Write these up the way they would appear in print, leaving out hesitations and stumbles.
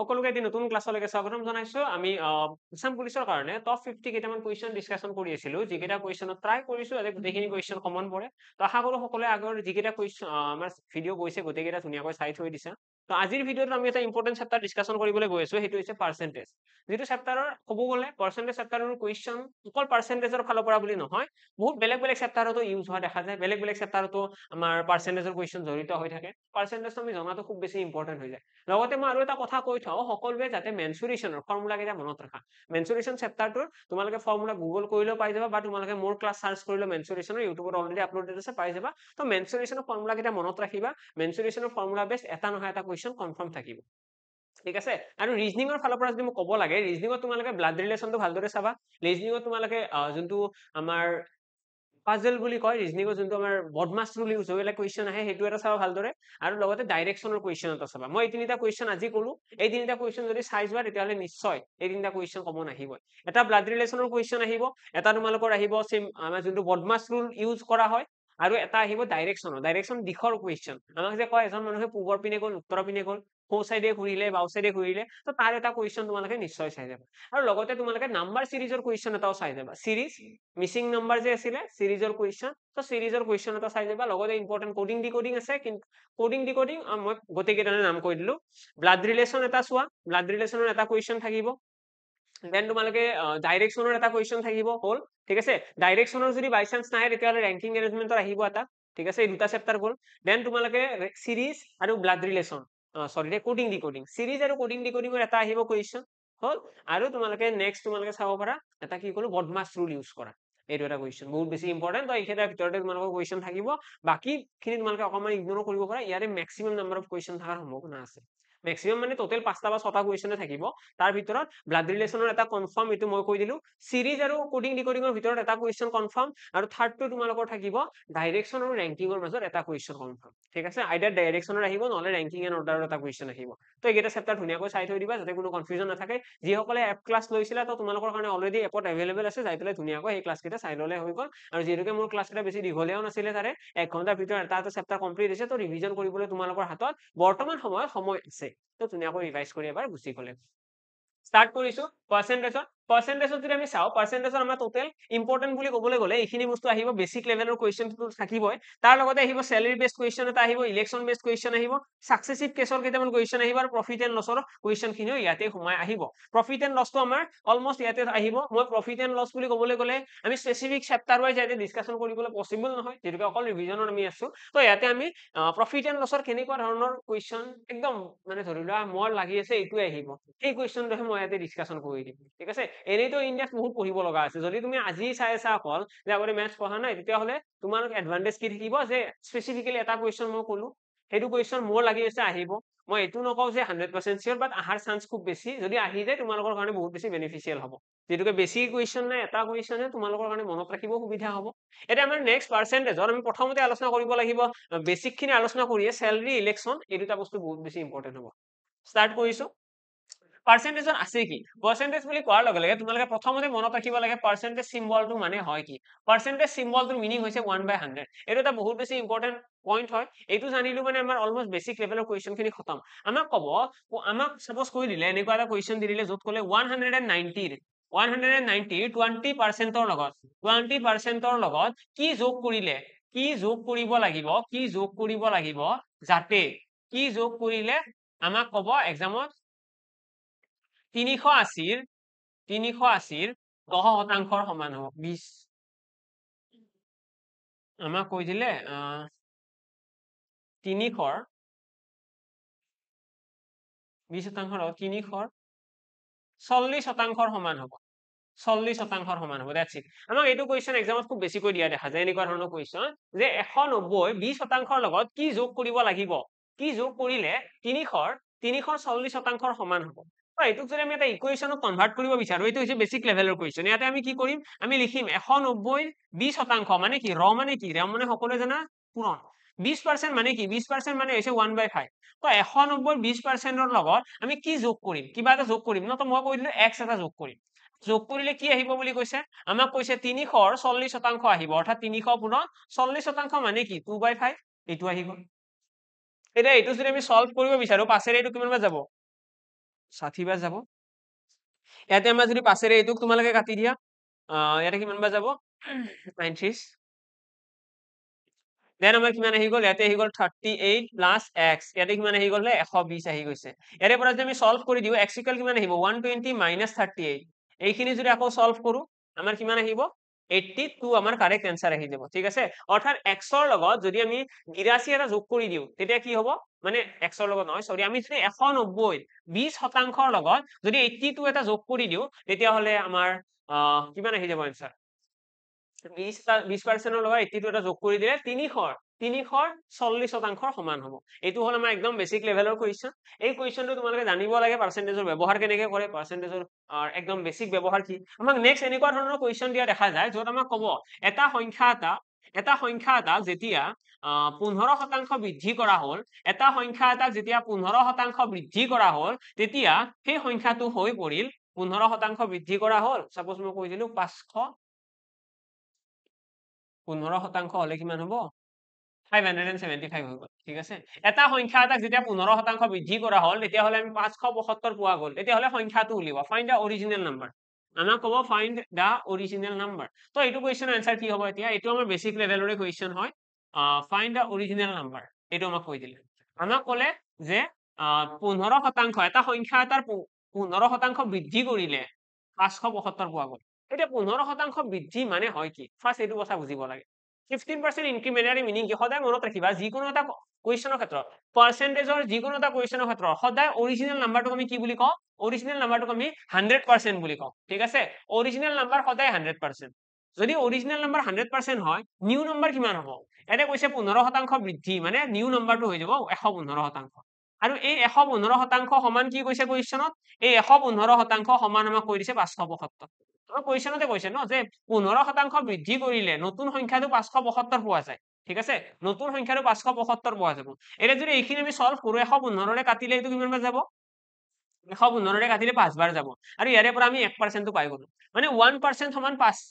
সকলোকে এটি নতুন ক্লাছলৈকে স্বাগতম জনাইছো আমি আসাম পুলিচৰ কাৰণে টপ 50 কেইটামান কুৱেশ্যন ডিসকাশন কৰি আছিলো যিকেইটা কুৱেশ্যনত ট্ৰাই কৰিছো যাতে গোটেইখিনি কুৱেশ্যন কমন পৰে তো আশা কৰো সকলোৱে আগৰ যিকেইটা কুৱেশ্যন আমাৰ ভিডিঅ' গৈছে গোটেইকেইটা ধুনীয়াকৈ চাই থৈ দিছে তো আজিৰ ভিডিঅ'ত আমি এটা ইম্পৰ্টেন্ট চেপ্টাৰ ডিসকাশন কৰিবলৈ গৈ আছো সেইটো হৈছে পাৰ্চেন্টেজ যেটো চেপ্টাৰৰ ক'ব গ'লে পাৰ্চেন্টেজ চেপ্টাৰৰ কুৱেশ্যন অকল পাৰ্চেন্টেজৰ ফালৰ পৰা বুলি নহয় বহুত বেলেগ বেলেগ চেপ্টাৰতো ইউজ হোৱা দেখা যায় বেলেগ বেলেগ চেপ্টাৰতো আমাৰ পাৰ্চেন্টেজৰ কুৱেশ্যন জড়িত হৈ থাকে পাৰ্চেন্টেজটো আমি জনাটো খুব বেছি ইম্পৰ্টেন্ট হৈ যায় লগতে মই আৰু এটা কথা কৈ থওঁ সকলোৱে যাতে মেনচুৰেচনৰ ফৰ্মুলা কেইটা মনত ৰাখা মেনচুৰেচন চেপ্টাৰটোৰ তোমালোকে ফৰ্মুলা গুগল কৰিলেও পাই যাবা বা তোমালোকে মোৰ ক্লাছ সাৰ্চ কৰিলে মেনচুৰেচনৰ ইউটিউবত অলৰেডি আপলোডেড আছে পাই যাবা তো মেনচুৰেচনৰ ফৰ্মুলা কেইটা মনত ৰাখিবা মেনচুৰেচনৰ ফৰ্মুলা বেস এটা নহয় এটা কুৱেশ্যন কনফাৰ্ম থাকিব ঠিক আছে আৰু ৰিজনিংৰ ফালৰ পৰা যদি মই ক'ব লাগে ৰিজনিংত তোমালোকে ব্লাড ৰিলেচনটো ভালদৰে চাবা ৰিজনিংত তোমালোকে যোনটো আমাৰ পাজল বুলি কয় ৰিজনিংৰ যোনটো আমাৰ বদমাছ ৰুল ইউজ হৈ কুৱেশ্যন আহে সেইটো এটা চাবা ভালদৰে আৰু লগতে ডাইৰেকচনৰ কুৱেশ্যন এটা চাবা মই এই তিনিটা কুৱেশ্যন আজি ক'লো এই তিনিটা কুৱেশ্যন যদি চাই যোৱা তেতিয়াহ'লে নিশ্চয় এই তিনিটা কুৱেশ্যন কমন আহিবই এটা ব্লাড ৰিলেচনৰ কুৱেশ্যন আহিব এটা তোমালোকৰ আহিব সেম আমাৰ যোনটো বদমাছ ৰুল ইউজ কৰা হয় আৰু এটা আহিব ডাইৰেকচন দিশৰ কুৱেশ্যন আমাক যে কয় এজন মানুহে পূবৰ পিনে গ'ল উত্তৰ পিনে গ'ল সোঁ সাইডে ঘূৰিলে বাও সাইডে ঘূৰিলে তো তাৰ এটা কুৱেশ্যন তোমালোকে নিশ্চয় চাই যাবা আৰু লগতে তোমালোকে নাম্বাৰ সিৰিজৰ কুৱেশ্যন এটাও চাই যাবা সিৰিজ মিসিং নাম্বাৰ যে আছিলে সিৰিজৰ কুৱেশ্যন তো সিৰিজৰ কুৱেশ্যন এটা চাই যাবা লগতে ইম্পৰ্টেন্ট কোডিং ডিকোডিং আছে কিন্তু কোডিং ডিকোডিং মই গোটেইকেইটাৰ নাম কৈ দিলো ব্লাড ৰিলেচন এটা চোৱা ব্লাড ৰিলেচনৰ এটা কুৱেশ্যন থাকিব দেন তোমালোকে ডাইৰেকচনৰ এটা কুৱেশ্যন থাকিব হল ঠিক আছে ডাইৰেকচনৰ যদি বাই চান্স নাহে তেতিয়াহ'লে ৰেংকিং মেনেজমেন্টৰ আহিব এটা ঠিক আছে এই দুটা চেপ্টাৰ গ'ল দেন তোমালোকে সিৰিজ আৰু ব্লাড ৰিলেচন সৰি কোডিং ডিকোডিং সিৰিজ আৰু কোডিং ডিকোডিংৰ এটা আহিব কুৱেশ্যন হল আৰু তোমালোকে নেক্সট তোমালোকে চাব পাৰা এটা কি কলো বদমাছ ৰুল ইউজ কৰা এইটো এটা কুৱেশ্যন বহুত বেছি ইম্পৰ্টেন্ট তো এইকেইটাৰ ভিতৰতে তোমালোকৰ কুৱেশ্যন থাকিব বাকি খিনি তোমালোকে অকমান ইগনোৰ কৰিব পাৰা ইয়াৰে মেক্সিমাম নাম্বাৰ অফ কুৱেশ্যন থকাৰ সম্ভাৱনা আছে মেক্সিমাম মানে টোটেল 5টা বা 6টা কুৱেশ্যনে থাকিব তাৰ ভিতৰত ব্লাড ৰিলেচনৰ এটা কনফাৰ্ম এইটো মই কৈ দিলো সিৰিজ আৰু কোডিং ডিকোডিংৰ ভিতৰত এটা কুৱেশ্যন কনফাৰ্ম আৰু থাৰ্ডটো তোমালোকৰ থাকিব ডাইৰেকচন আৰু ৰেংকিংৰ মাজত এটা কুৱেশ্যন কনফাৰ্ম ঠিক আছে আইদাৰ ডাইৰেকচনৰ আহিব নহলে ৰেংকিং এণ্ড অৰ্ডাৰৰ এটা কুৱেশ্যন আহিব তো এইকেইটা চেপ্টাৰ ধুনীয়াকৈ চাই থৈ দিবা যাতে কোনো কনফিউজন নাথাকে যিসকলে এপ ক্লাছ লৈছিলা তো তোমালোকৰ কাৰণে অলৰেডি এপত এভেইলেবল আছে যাই পেলাই ধুনীয়াকৈ এই ক্লাছ কেইটা চাই ল'লে হৈ গ'ল আৰু যিহেতুকে মোৰ ক্লাছ কেইটা বেছি দীঘলীয়াও নাছিলে তাৰে 1 ঘণ্টাৰ ভিতৰত এটা এটা চেপ্টাৰ কমপ্লিট হৈছে তো ৰিভিজন কৰিবলৈ তোমালোকৰ হাতত বৰ্তমান সময়ত সময় আছে তো ধুনীয়াকৈ ৰিভাইজ কৰি এবাৰ গুচি গ'লে স্টাৰ্ট কৰিছো পাৰ্চেন্টেজত যদি আমি চাও পাৰ্চেন্টেজত আমাৰ টোটেল ইম্পৰ্টেন্ট বুলি ক'বলৈ গ'লে এইখিনি বস্তু আহিব বেসিক লেভেলৰ কুৱেশ্যন থাকিবই তাৰ লগতে আহিব স্যালাৰি বেসড কুৱেশ্যন এটা আহিব ইলেকশন বেসড কুৱেশ্যন আহিব সাকসেসিভ কেছৰ কেইটামান কুৱেশ্যন আহিব আৰু প্ৰফিট এণ্ড লছৰ কুৱেশ্যন খিনিও ইয়াতে সোমাই আহিব প্ৰফিট এণ্ড লছটো আমাৰ অলমোষ্ট ইয়াতে আহিব মই প্ৰফিট এণ্ড লছ বুলি ক'বলৈ গ'লে আমি স্পেসিফিক চেপ্টাৰ ওয়াইজ ইয়াতে ডিসকাশন কৰিবলৈ পসিবল নহয় যেটো অকল ৰিভিজনত আমি আছো তো ইয়াতে আমি প্ৰফিট এণ্ড লছৰ কেনেকুৱা ধৰণৰ কুৱেশ্যন একদম মানে ধৰি লোৱা মোৰ লাগি আছে এইটোৱে আহিব এই কুৱেশ্যনটোহে মই ইয়াতে ডিসকাশন কৰি দিম ঠিক আছে এনেইতো ইন্ডিয়াত বহুত পঢ়িব লগা আছে যদি তুমি আজি চাই আছা অকল যে আগতে মেথছ পঢ়া নাই তেতিয়াহ'লে তোমাৰ এডভান্টেজ কি থাকিব যে স্পেসিফিক্যালি এটা কুৱেশ্যন মই ক'লো সেইটো কুৱেশ্যন মোৰ লাগি আছে আহিব মই এইটো নকওঁ যে 100% শিওৰ বাট আহাৰ চান্স খুব বেছি যদি আহি যায় তোমালোকৰ কাৰণে বহুত বেছি বেনিফিচিয়েল হ'ব যেটোকে বেছি কুৱেশ্যন নাই এটা কুৱেশ্যনে তোমালোকৰ কাৰণে মনত ৰাখিব সুবিধা হ'ব এটা আমাৰ নেক্সট পাৰ্চেন্টেজৰ আমি প্ৰথমতে আলোচনা কৰিব লাগিব বেসিক খিনি আলোচনা কৰিয়ে স্যালাৰি ইলেকশন এই দুটা বস্তু বহুত বেছি ইম্পৰ্টেন্ট হ'ব স্টাৰ্ট কৰিছো পাৰ্চেন্টেজত আছে কি পাৰ্চেন্টেজ বুলি কোৱাৰ লগে লগে তোমালোকে প্ৰথমতে মনত ৰাখিব লাগে পাৰ্চেন্টেজ সিম্বলটো মানে হয় কি পাৰ্চেন্টেজ সিম্বলটোৰ মিনিং হৈছে 1/100 এইটো এটা বহুত বেছি ইম্পৰ্টেন্ট পইণ্ট হয় এইটো জানিলো মানে আমাৰ অলমোষ্ট বেসিক লেভেলৰ কুৱেশ্যন খিনি খতম আমাক ক'ব আমাক সাপোজ কৈ দিলে এনেকুৱা এটা কুৱেশ্যন দি দিলে য'ত ক'লে 190 20% লগত 20% লগত কি যোগ কৰিলে কি যোগ কৰিব লাগিব যাতে কি যোগ কৰিলে আমাক ক'ব এক্সামত 380 10% সমান হ'ব 20 আমাক কৈ দিলে 300 20% লগত 300 40% সমান হ'ব 40% সমান হ'ব দ্যাটস ইট আমাক এইটো কুৱেশ্যন এক্সামত খুব বেছিকৈ দিয়া দেখা যায় এনেকুৱা ধৰণৰ কুৱেশ্যন যে 190 20% লগত কি যোগ কৰিব লাগিব কি যোগ কৰিলে 300 40% সমান হ'ব এইটোক যদি আমি এটা ইকুৱেশ্যনত কনভাৰ্ট কৰিব বিচাৰো এইটো হৈছে বেসিক লেভেলৰ কুৱেশ্যন ইয়াতে আমি কি কৰিম আমি লিখিম 190 20% মানে কি ৰ মানে কি ৰ মানে সকলোৱে জানা পূৰণ 20% মানে কি 20% মানে হৈছে 1/5 তো 190 20%ৰ লগত আমি কি যোগ কৰিম কিবা এটা যোগ কৰিম ন তো মই কৈ দিলো x এটা যোগ কৰিম যোগ কৰিলে কি আহিব বুলি কৈছে আমাক কৈছে 300 40% আহিব অৰ্থাৎ 300 পূৰণ 40% মানে কি 2/5 এইটো আহিব এটা এইটো যদি আমি সলভ কৰিব বিচাৰো পাছেৰে এইটো কিমান যাব 60 বাৰ যাব ইয়াতে আমাৰ যদি 5 ৰে এইটোক তোমালোকে কাটি দিয়া ইয়াতে কিমান বাৰ যাব 39 দেন আমাৰ কিমান আহি গ'ল ইয়াতে আহি গ'ল 38 প্লাছ x ইয়াতে কিমান আহি গ'ল 120 আহি গৈছে ইয়াৰে পৰা যদি আমি সলভ কৰি দিও x ইকুৱেল কিমান আহিব 120 মাইনাছ 38 এইখিনি যদি আকৌ সলভ কৰো আমাৰ কিমান আহিব 82 আমাৰ কাৰেক্ট অ্যান্সাৰ আহি যাব ঠিক আছে অৰ্থাৎ x ৰ লগত যদি আমি 82 এটা যোগ কৰি দিও তেতিয়া কি হ'ব মানে x ৰ লগত নহয় সৰি আমি যদি 190 20% লগত যদি 82 এটা যোগ কৰি দিও তেতিয়া হলে আমাৰ কিমান আহি যাব অ্যান্সাৰ 20% লগত 82 এটা যোগ কৰি দিলে 340% সমান হ'ব এইটো হল আমাৰ একদম বেসিক লেভেলৰ কোৱেশ্চন এই কোৱেশ্চনটো তোমালোকে জানিব লাগে পাৰ্চেন্টেজৰ ব্যৱহাৰ কেনেকৈ কৰে পাৰ্চেন্টেজৰ একদম বেসিক ব্যৱহাৰ কি আমাক নেক্সট এনেকুৱা ধৰণৰ কোৱেশ্চন দিয়া দেখা যায় যত আমাক ক'ব এটা সংখ্যা এটা যেতিয়া 15% বৃদ্ধি কৰা হ'ল এটা সংখ্যা এটা যেতিয়া 15% বৃদ্ধি কৰা হ'ল তেতিয়া সেই সংখ্যাটো হৈ পৰিল 15% বৃদ্ধি কৰা হ'ল সাপোজ মই কৈ দিলো 500 15% হলে কিমান হ'ব 575 হৈ গ'ল ঠিক আছে এটা সংখ্যা এটা যেতিয়া 15% বৃদ্ধি কৰা হ'ল তেতিয়া হলে আমি 572 পোৱা গ'ল তেতিয়া হলে সংখ্যাটো উলিওৱা ফাইন্ড দা অৰিজিনেল নাম্বাৰ আমাক ক'ব ফাইন্ড দা অৰিজিনেল নাম্বাৰ তো এইটো কোৱেশ্চনৰ আনসাৰ কি হ'ব এতিয়া এইটো আমাৰ বেসিক লেভেলৰে কোৱেশ্চন হয় ফাইন্ড দা অৰিজিনেল নাম্বাৰ এইটো আমাক কৈ দিলে আমাক ক'লে যে 15% এটা সংখ্যা এটাৰ 15% বৃদ্ধি কৰিলে 572 পোৱা গ'ল এতিয়া 15% বৃদ্ধি মানে হয় কি ফাৰ্স্ট এইটো কথা বুজিব লাগে 15% ইনক্ৰিমেন্টাৰী মিনিং কি সদায় মনত ৰাখিবা যিকোনো এটা কোৱেশ্চনৰ ক্ষেত্ৰত পাৰ্চেন্টেজৰ যিকোনো এটা কোৱেশ্চনৰ ক্ষেত্ৰত সদায় অৰিজিনেল নাম্বাৰটোক আমি কি বুলি কওঁ অৰিজিনেল নাম্বাৰটোক আমি 100% বুলি কওঁ ঠিক আছে অৰিজিনেল নাম্বাৰ সদায় 100% যদি অৰিজিনেল নাম্বাৰ 100% হয় নিউ নাম্বাৰ কিমান হ'ব এনে কৈছে 15% বৃদ্ধি মানে নিউ নাম্বাৰটো হৈ যাব 115% আৰু এই 115% সমান কি কৈছে কোৱেশ্চনত এই 115% সমান আমাক কৈ দিছে 572 কোৱেশ্চনতে কৈছে ন যে 15% বৃদ্ধি কৰিলে নতুন সংখ্যাটো 572 পোৱা যায় ঠিক আছে নতুন সংখ্যাটো 572 পোৱা যাব এতিয়া যদি এইখিনি আমি সলভ কৰো 115 ৰে কাটিলে এইটো কিমান বাৰ যাব 115 ৰে কাটিলে 5 বাৰ যাব আৰু ইয়াৰে পৰা আমি 1% পাই গলো মানে 1% সমান 5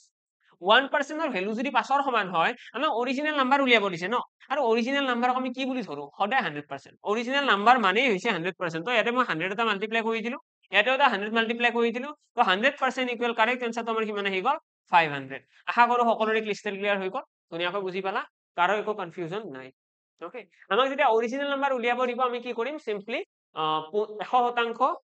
1% ৰ ভ্যালু যদি 5 ৰ সমান হয় আমাক অৰিজিনেল নাম্বাৰ উলিয়াব দিছে ন আৰু অৰিজিনেল নাম্বাৰক আমি কি বুলি ধৰো সদায় 100% অৰিজিনেল নাম্বাৰ মানেই হৈছে 100% তো ইয়াতে মই 100 এটা মাল্টিপ্লাই কৰি দিলো ইয়াতে এটা 100 মাল্টিপ্লাই কৰি দিলো তো 100% ইকুৱেল কাৰেক্ট আনসাৰটো আমাৰ কিমান আহি গ'ল 500 আশা কৰো সকলোৰে ক্লিষ্টেল ক্লিয়াৰ হৈ গ'ল ধুনীয়াকৈ বুজি পালা কাৰো একো কনফিউজন নাই ওকে আমাক যেতিয়া অৰিজিনেল নাম্বাৰ উলিয়াব দিব আমি কি কৰিম সিম্পলি 100%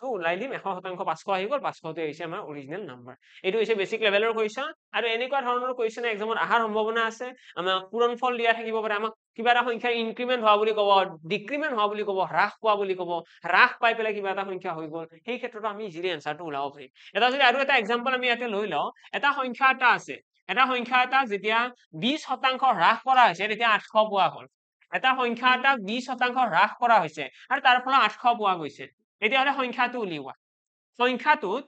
তো ওলাই দিম 100% 500 আহি গ'ল 500 তে হৈছে আমাৰ অৰিজিনেল নাম্বাৰ এইটো হৈছে বেসিক লেভেলৰ কোৱেশ্চন আৰু এনেকুৱা ধৰণৰ কোৱেশ্চন এক্সামত আহাৰ সম্ভাৱনা আছে আমাক পূৰণফল দিয়া থাকিব পাৰে আমাক কিবা এটা সংখ্যা ইনক্ৰিমেন্ট হোৱা বুলি ক'ব ডিক্ৰিমেন্ট হোৱা বুলি ক'ব হ্ৰাস পোৱা বুলি ক'ব হ্ৰাস পাই পেলাই কিবা এটা সংখ্যা হৈ গ'ল সেই ক্ষেত্ৰত আমি ইজিলি আনসাৰটো ওলাব পাৰিম এটা যদি আৰু এটা এক্সাম্পল আমি ইয়াতে লৈ লওঁ এটা সংখ্যা এটা আছে এটা সংখ্যা এটা যেতিয়া 20% হ্ৰাস কৰা হৈছে তেতিয়া 800 পোৱা গ'ল এটা সংখ্যা এটা 20% হ্ৰাস কৰা হৈছে আৰু তাৰ ফলত 800 পোৱা গৈছে তেতিয়াহ'লে সংখ্যাটো উলিওৱা সংখ্যাটোত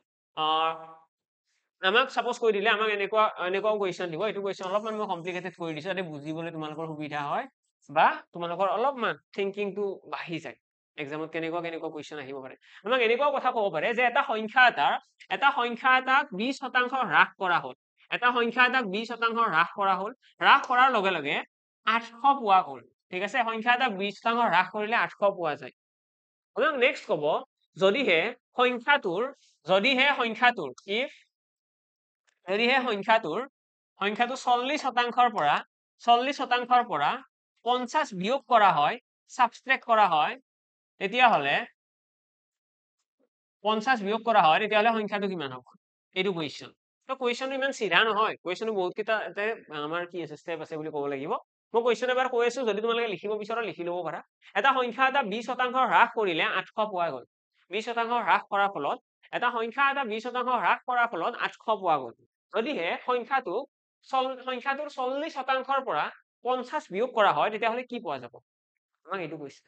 আমাক সাপোজ কৈ দিলে আমাক এনেকুৱা কোৱেশ্চন দিব এইটো কোৱেশ্চন অলপমান মই কমপ্লিকেটেড কৰি দিছো যাতে বুজিবলৈ তোমালোকৰ সুবিধা হয় বা তোমালোকৰ অলপমান থিংকিংটো বাঢ়ি যায় এক্সামত কেনেকুৱা কোৱেশ্চন আহিব পাৰে আমাক এনেকুৱা কথা ক'ব পাৰে যে এটা সংখ্যা এটাক 20% হ্ৰাস কৰা হ'ল এটা সংখ্যা এটাক 20% হ্ৰাস কৰা হ'ল হ্ৰাস কৰাৰ লগে লগে 800 পোৱা গ'ল ঠিক আছে সংখ্যা এটা 20% হ্ৰাস কৰিলে 800 পোৱা যায় আমাক নেক্সট ক'ব যদিহে সংখ্যাটোৰ if যদিহে সংখ্যাটোৰ 40%ৰ পৰা 50 বিয়োগ কৰা হয় সাবট্ৰেক্ট কৰা হয় তেতিয়াহ'লে 50 বিয়োগ কৰা হয় তেতিয়াহ'লে সংখ্যাটো কিমান হ'ব এইটো কোৱেশ্চন তো কোৱেশ্চনটো ইমান চিধা নহয় কোৱেশ্চনটো বহুত কেইটা আমাৰ কি আছে ষ্টেপ আছে বুলি ক'ব লাগিব মই কোৱেশ্চন এবাৰ কৈ আছো যদি তোমালোকে লিখিব বিচৰা লিখি ল'ব পাৰা এটা সংখ্যা এটা 20% হ্ৰাস কৰিলে 800 পোৱা গ'ল 20% হ্ৰাস কৰাৰ ফলত এটা সংখ্যা এটা 20% হ্ৰাস কৰাৰ ফলত 800 পোৱা গ'ল যদিহে সংখ্যাটোৰ 40%ৰ পৰা 50 বিয়োগ কৰা হয় তেতিয়াহ'লে কি পোৱা যাব আমাক এইটো কৈছে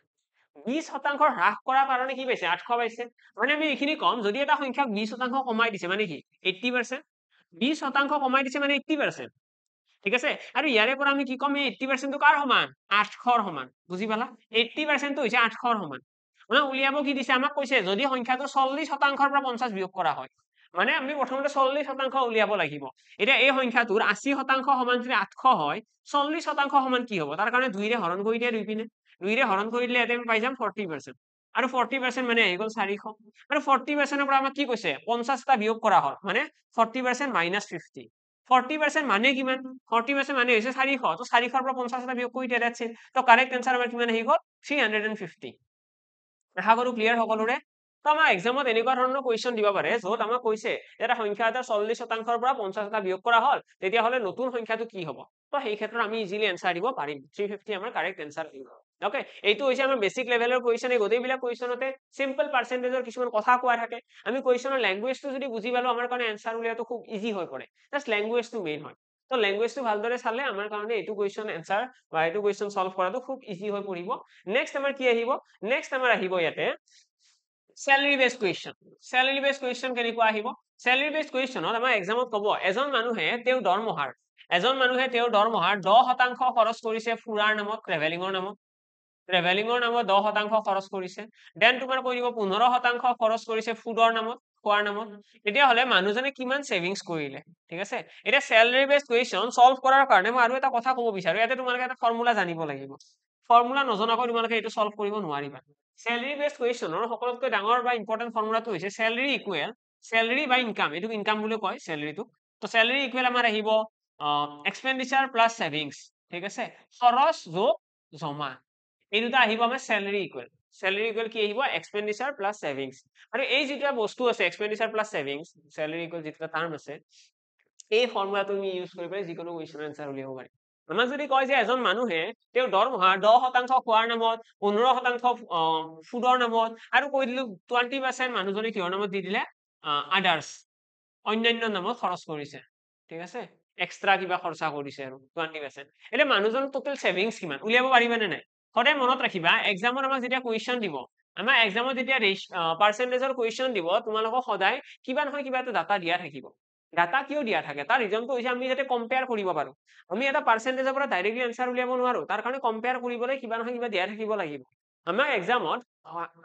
20% হ্ৰাস কৰাৰ কাৰণে কি পাইছে 800 পাইছে মানে আমি এইখিনি কম যদি এটা সংখ্যাক 20% কমাই দিছে মানে কি 80% 20% কমাই দিছে মানে 80% ঠিক আছে আৰু ইয়াৰে পৰা আমি কি কম এই 80% টো কাৰ সমান 800 ৰ সমান বুজি পালা 80% টো হৈছে 800 ৰ সমান মানে উলিয়াব কি দিছে আমাক কৈছে যদি সংখ্যাটো 40%ৰ পৰা 50 বিয়োগ কৰা হয় মানে আমি প্ৰথমতে 40% উলিয়াব লাগিব এতিয়া এই সংখ্যাটোৰ 80% সমান যদি 800 হয় 40% সমান কি হ'ব তাৰ কাৰণে 2 ৰে হৰণ কৰি দিয়া দুই পিনে 2 ৰে হৰণ কৰি দিলে ইয়াতে আমি পাই যাম 40% আৰু 40% মানে আহি গ'ল 400 আৰু 40% পৰা আমাক কি কৈছে 50টা বিয়োগ কৰা হ'ল মানে 40% মাইনাছ 50 40% মানে কিমান 40% মানে হৈছে 400 তো 400 পৰা 50টা বিয়োগ কৰি দিয়া that's it তো কাৰেক্ট এনসাৰ আমাৰ কিমান আহি গ'ল 350 আশা কৰো ক্লিয়াৰ সকলোৰে তো আমাৰ এক্সামত এনেকুৱা ধৰণৰ কুৱেশ্যন দিব পাৰে য'ত আমাক কৈছে এটা সংখ্যা এটা 40% পৰা 50টা বিয়োগ কৰা হ'ল তেতিয়াহ'লে নতুন সংখ্যাটো কি হ'ব তো সেই ক্ষেত্ৰত আমি ইজিলি এনসাৰ দিব পাৰিম 350 আমাৰ কাৰেক্ট এনসাৰ আহিব ওকে এইটো হৈছে আমাৰ বেসিক লেভেলৰ কুৱেশ্যন এই গোটেইবিলাক কুৱেশ্যনতে সিম্পল পাৰ্চেন্টেজৰ কিছুমান কথা কোৱা থাকে আমি কুৱেশ্যনৰ ল্যাঙ্গুৱেজটো যদি বুজি পালো আমাৰ কাৰণে এনসাৰ উলিয়াটো খুব ইজি হৈ পৰে জাস্ট ল্যাঙ্গুৱেজটো মেইন হয় তো ল্যাঙ্গুৱেজটো ভালদৰে চালে আমাৰ কাৰণে এইটো কুৱেশ্যন এনসাৰ বা এইটো কুৱেশ্যন সলভ কৰাটো খুব ইজি হৈ পৰিব নেক্সট আমাৰ কি আহিব নেক্সট আমাৰ আহিব ইয়াতে salary based question salary based question কেনেকুৱা আহিব salary based questionত আমাৰ এক্সামত ক'ব এজন মানুহে তেওঁৰ দৰমহাৰ 10% খৰচ কৰিছে ফুৰাৰ নামত ট্ৰেভেলিঙৰ নামত ট্ৰেভেলিঙৰ নামত 10% খৰচ কৰিছে দেন তোমাৰ কৈ দিব 15% খৰচ কৰিছে ফুডৰ নামত খোৱাৰ নামত তেতিয়াহ'লে মানুহজনে কিমান সেভিংস কৰিলে ঠিক আছে এতিয়া salary based question সলভ কৰাৰ কাৰণে মই আৰু এটা কথা ক'ব বিচাৰো ইয়াতে তোমালোকে এটা ফৰ্মুলা জানিব লাগিব ফৰ্মুলা নজনাকৈ তোমালোকে এইটো সলভ কৰিব নোৱাৰিবা salary based questionৰ সকলোতকৈ ডাঙৰ বা ইম্পৰ্টেন্ট ফৰ্মুলাটো হৈছে salary equal salary by income এইটো ইনকাম বুলি কয় salaryটো তো salary equal আমাৰ আহিব expenditure plus savings ঠিক আছে খৰচ যোগ জমা এই দুটা আহিব আমাৰ salary equal কি আহিব expenditure plus savings আৰু এই যেটা বস্তু আছে expenditure plus savings salary equal যেটা টার্ম আছে এই ফৰ্মুলাটো তুমি ইউজ কৰি পেলাই যিকোনো কুৱেশ্যনৰ এনসাৰ উলিয়াব পাৰি আমাক যদি কয় যে এজন মানুহে তেওঁৰ দৰমহা 10% খোৱাৰ নামত 15% ফুডৰ নামত আৰু কৈ দিলো 20% মানুহজনে কিহৰ নামত দি দিলে আদাৰ্স অন্যান্য নামত খৰচ কৰিছে ঠিক আছে এক্সট্ৰা কিবা খৰচা কৰিছে আৰু 20% এতিয়া মানুহজনৰ টোটেল সেভিংস কিমান উলিয়াব পাৰিবা নে নাই সদায় মনত ৰাখিবা এক্সামত আমাক যেতিয়া কুৱেশ্যন দিব আমাৰ এক্সামত যেতিয়া পাৰ্চেন্টেজৰ কুৱেশ্যন দিব তোমালোকক সদায় কিবা নহয় কিবা এটা ডাটা দিয়া থাকিব ডাটা কিয় দিয়া থাকে তাৰ ৰিজনটো হৈছে আমি যাতে কম্পেয়াৰ কৰিব পাৰো আমি এটা পাৰ্চেন্টেজৰ পৰা ডাইৰেক্টলি এনসাৰ উলিয়াব নোৱাৰো তাৰ কাৰণে কম্পেয়াৰ কৰিবলৈ কিবা নহয় কিবা দিয়া থাকিব লাগিব আমাৰ এক্সামত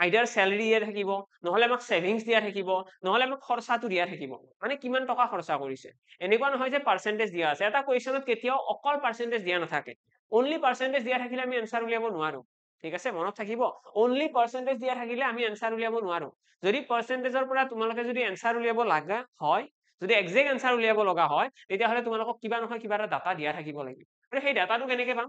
আইদাৰ স্যালাৰি দিয়া থাকিব নহলে আমাক সেভিংস দিয়া থাকিব নহলে আমাক খৰচাটো দিয়া থাকিব মানে কিমান টকা খৰচা কৰিছে এনেকুৱা নহয় যে পাৰ্চেন্টেজ দিয়া আছে এটা কুৱেশ্যনত কেতিয়াও অকল পাৰ্চেন্টেজ দিয়া নাথাকে অনলি পাৰ্চেন্টেজ দিয়া থাকিলে আমি এনসাৰ উলিয়াব নোৱাৰো ঠিক আছে মনত থাকিব অনলি পাৰ্চেন্টেজ দিয়া থাকিলে আমি এনসাৰ উলিয়াব নোৱাৰো যদি পাৰ্চেন্টেজৰ পৰা তোমালোকে যদি এনসাৰ উলিয়াব লাগা হয় যদি এক্সাক্ট এনসাৰ উলিয়াব লগা হয় তেতিয়াহ'লে তোমালোকক কিবা নহয় কিবা এটা ডাটা দিয়া থাকিব লাগিব আৰু সেই ডাটাটো কেনেকে পাম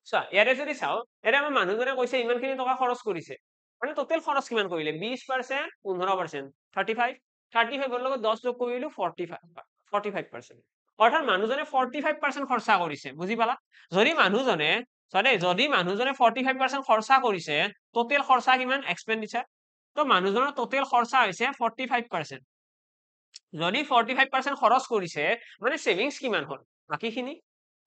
চোৱা ইয়াতে যদি চাও ইয়াতে আমাৰ মানুহজনে কৈছে ইমানখিনি টকা খৰচ কৰিছে মানে টোটেল খৰচ কিমান কৰিলে 20% 15% 35 35 ৰ লগত 10 যোগ কৰিলো 45% অৰ্থাৎ মানুহজনে 45% খৰচা কৰিছে বুজি পালা যদি মানুহজনে যদি মানুহজনে 45% খৰচা কৰিছে টোটেল খৰচা কিমান এক্সপেন্ডিচাৰ তো মানুহজনৰ টোটেল খৰচা হৈছে 45% যদি 45% খৰচ কৰিছে মানে সেভিংস কিমান হ'ল বাকিখিনি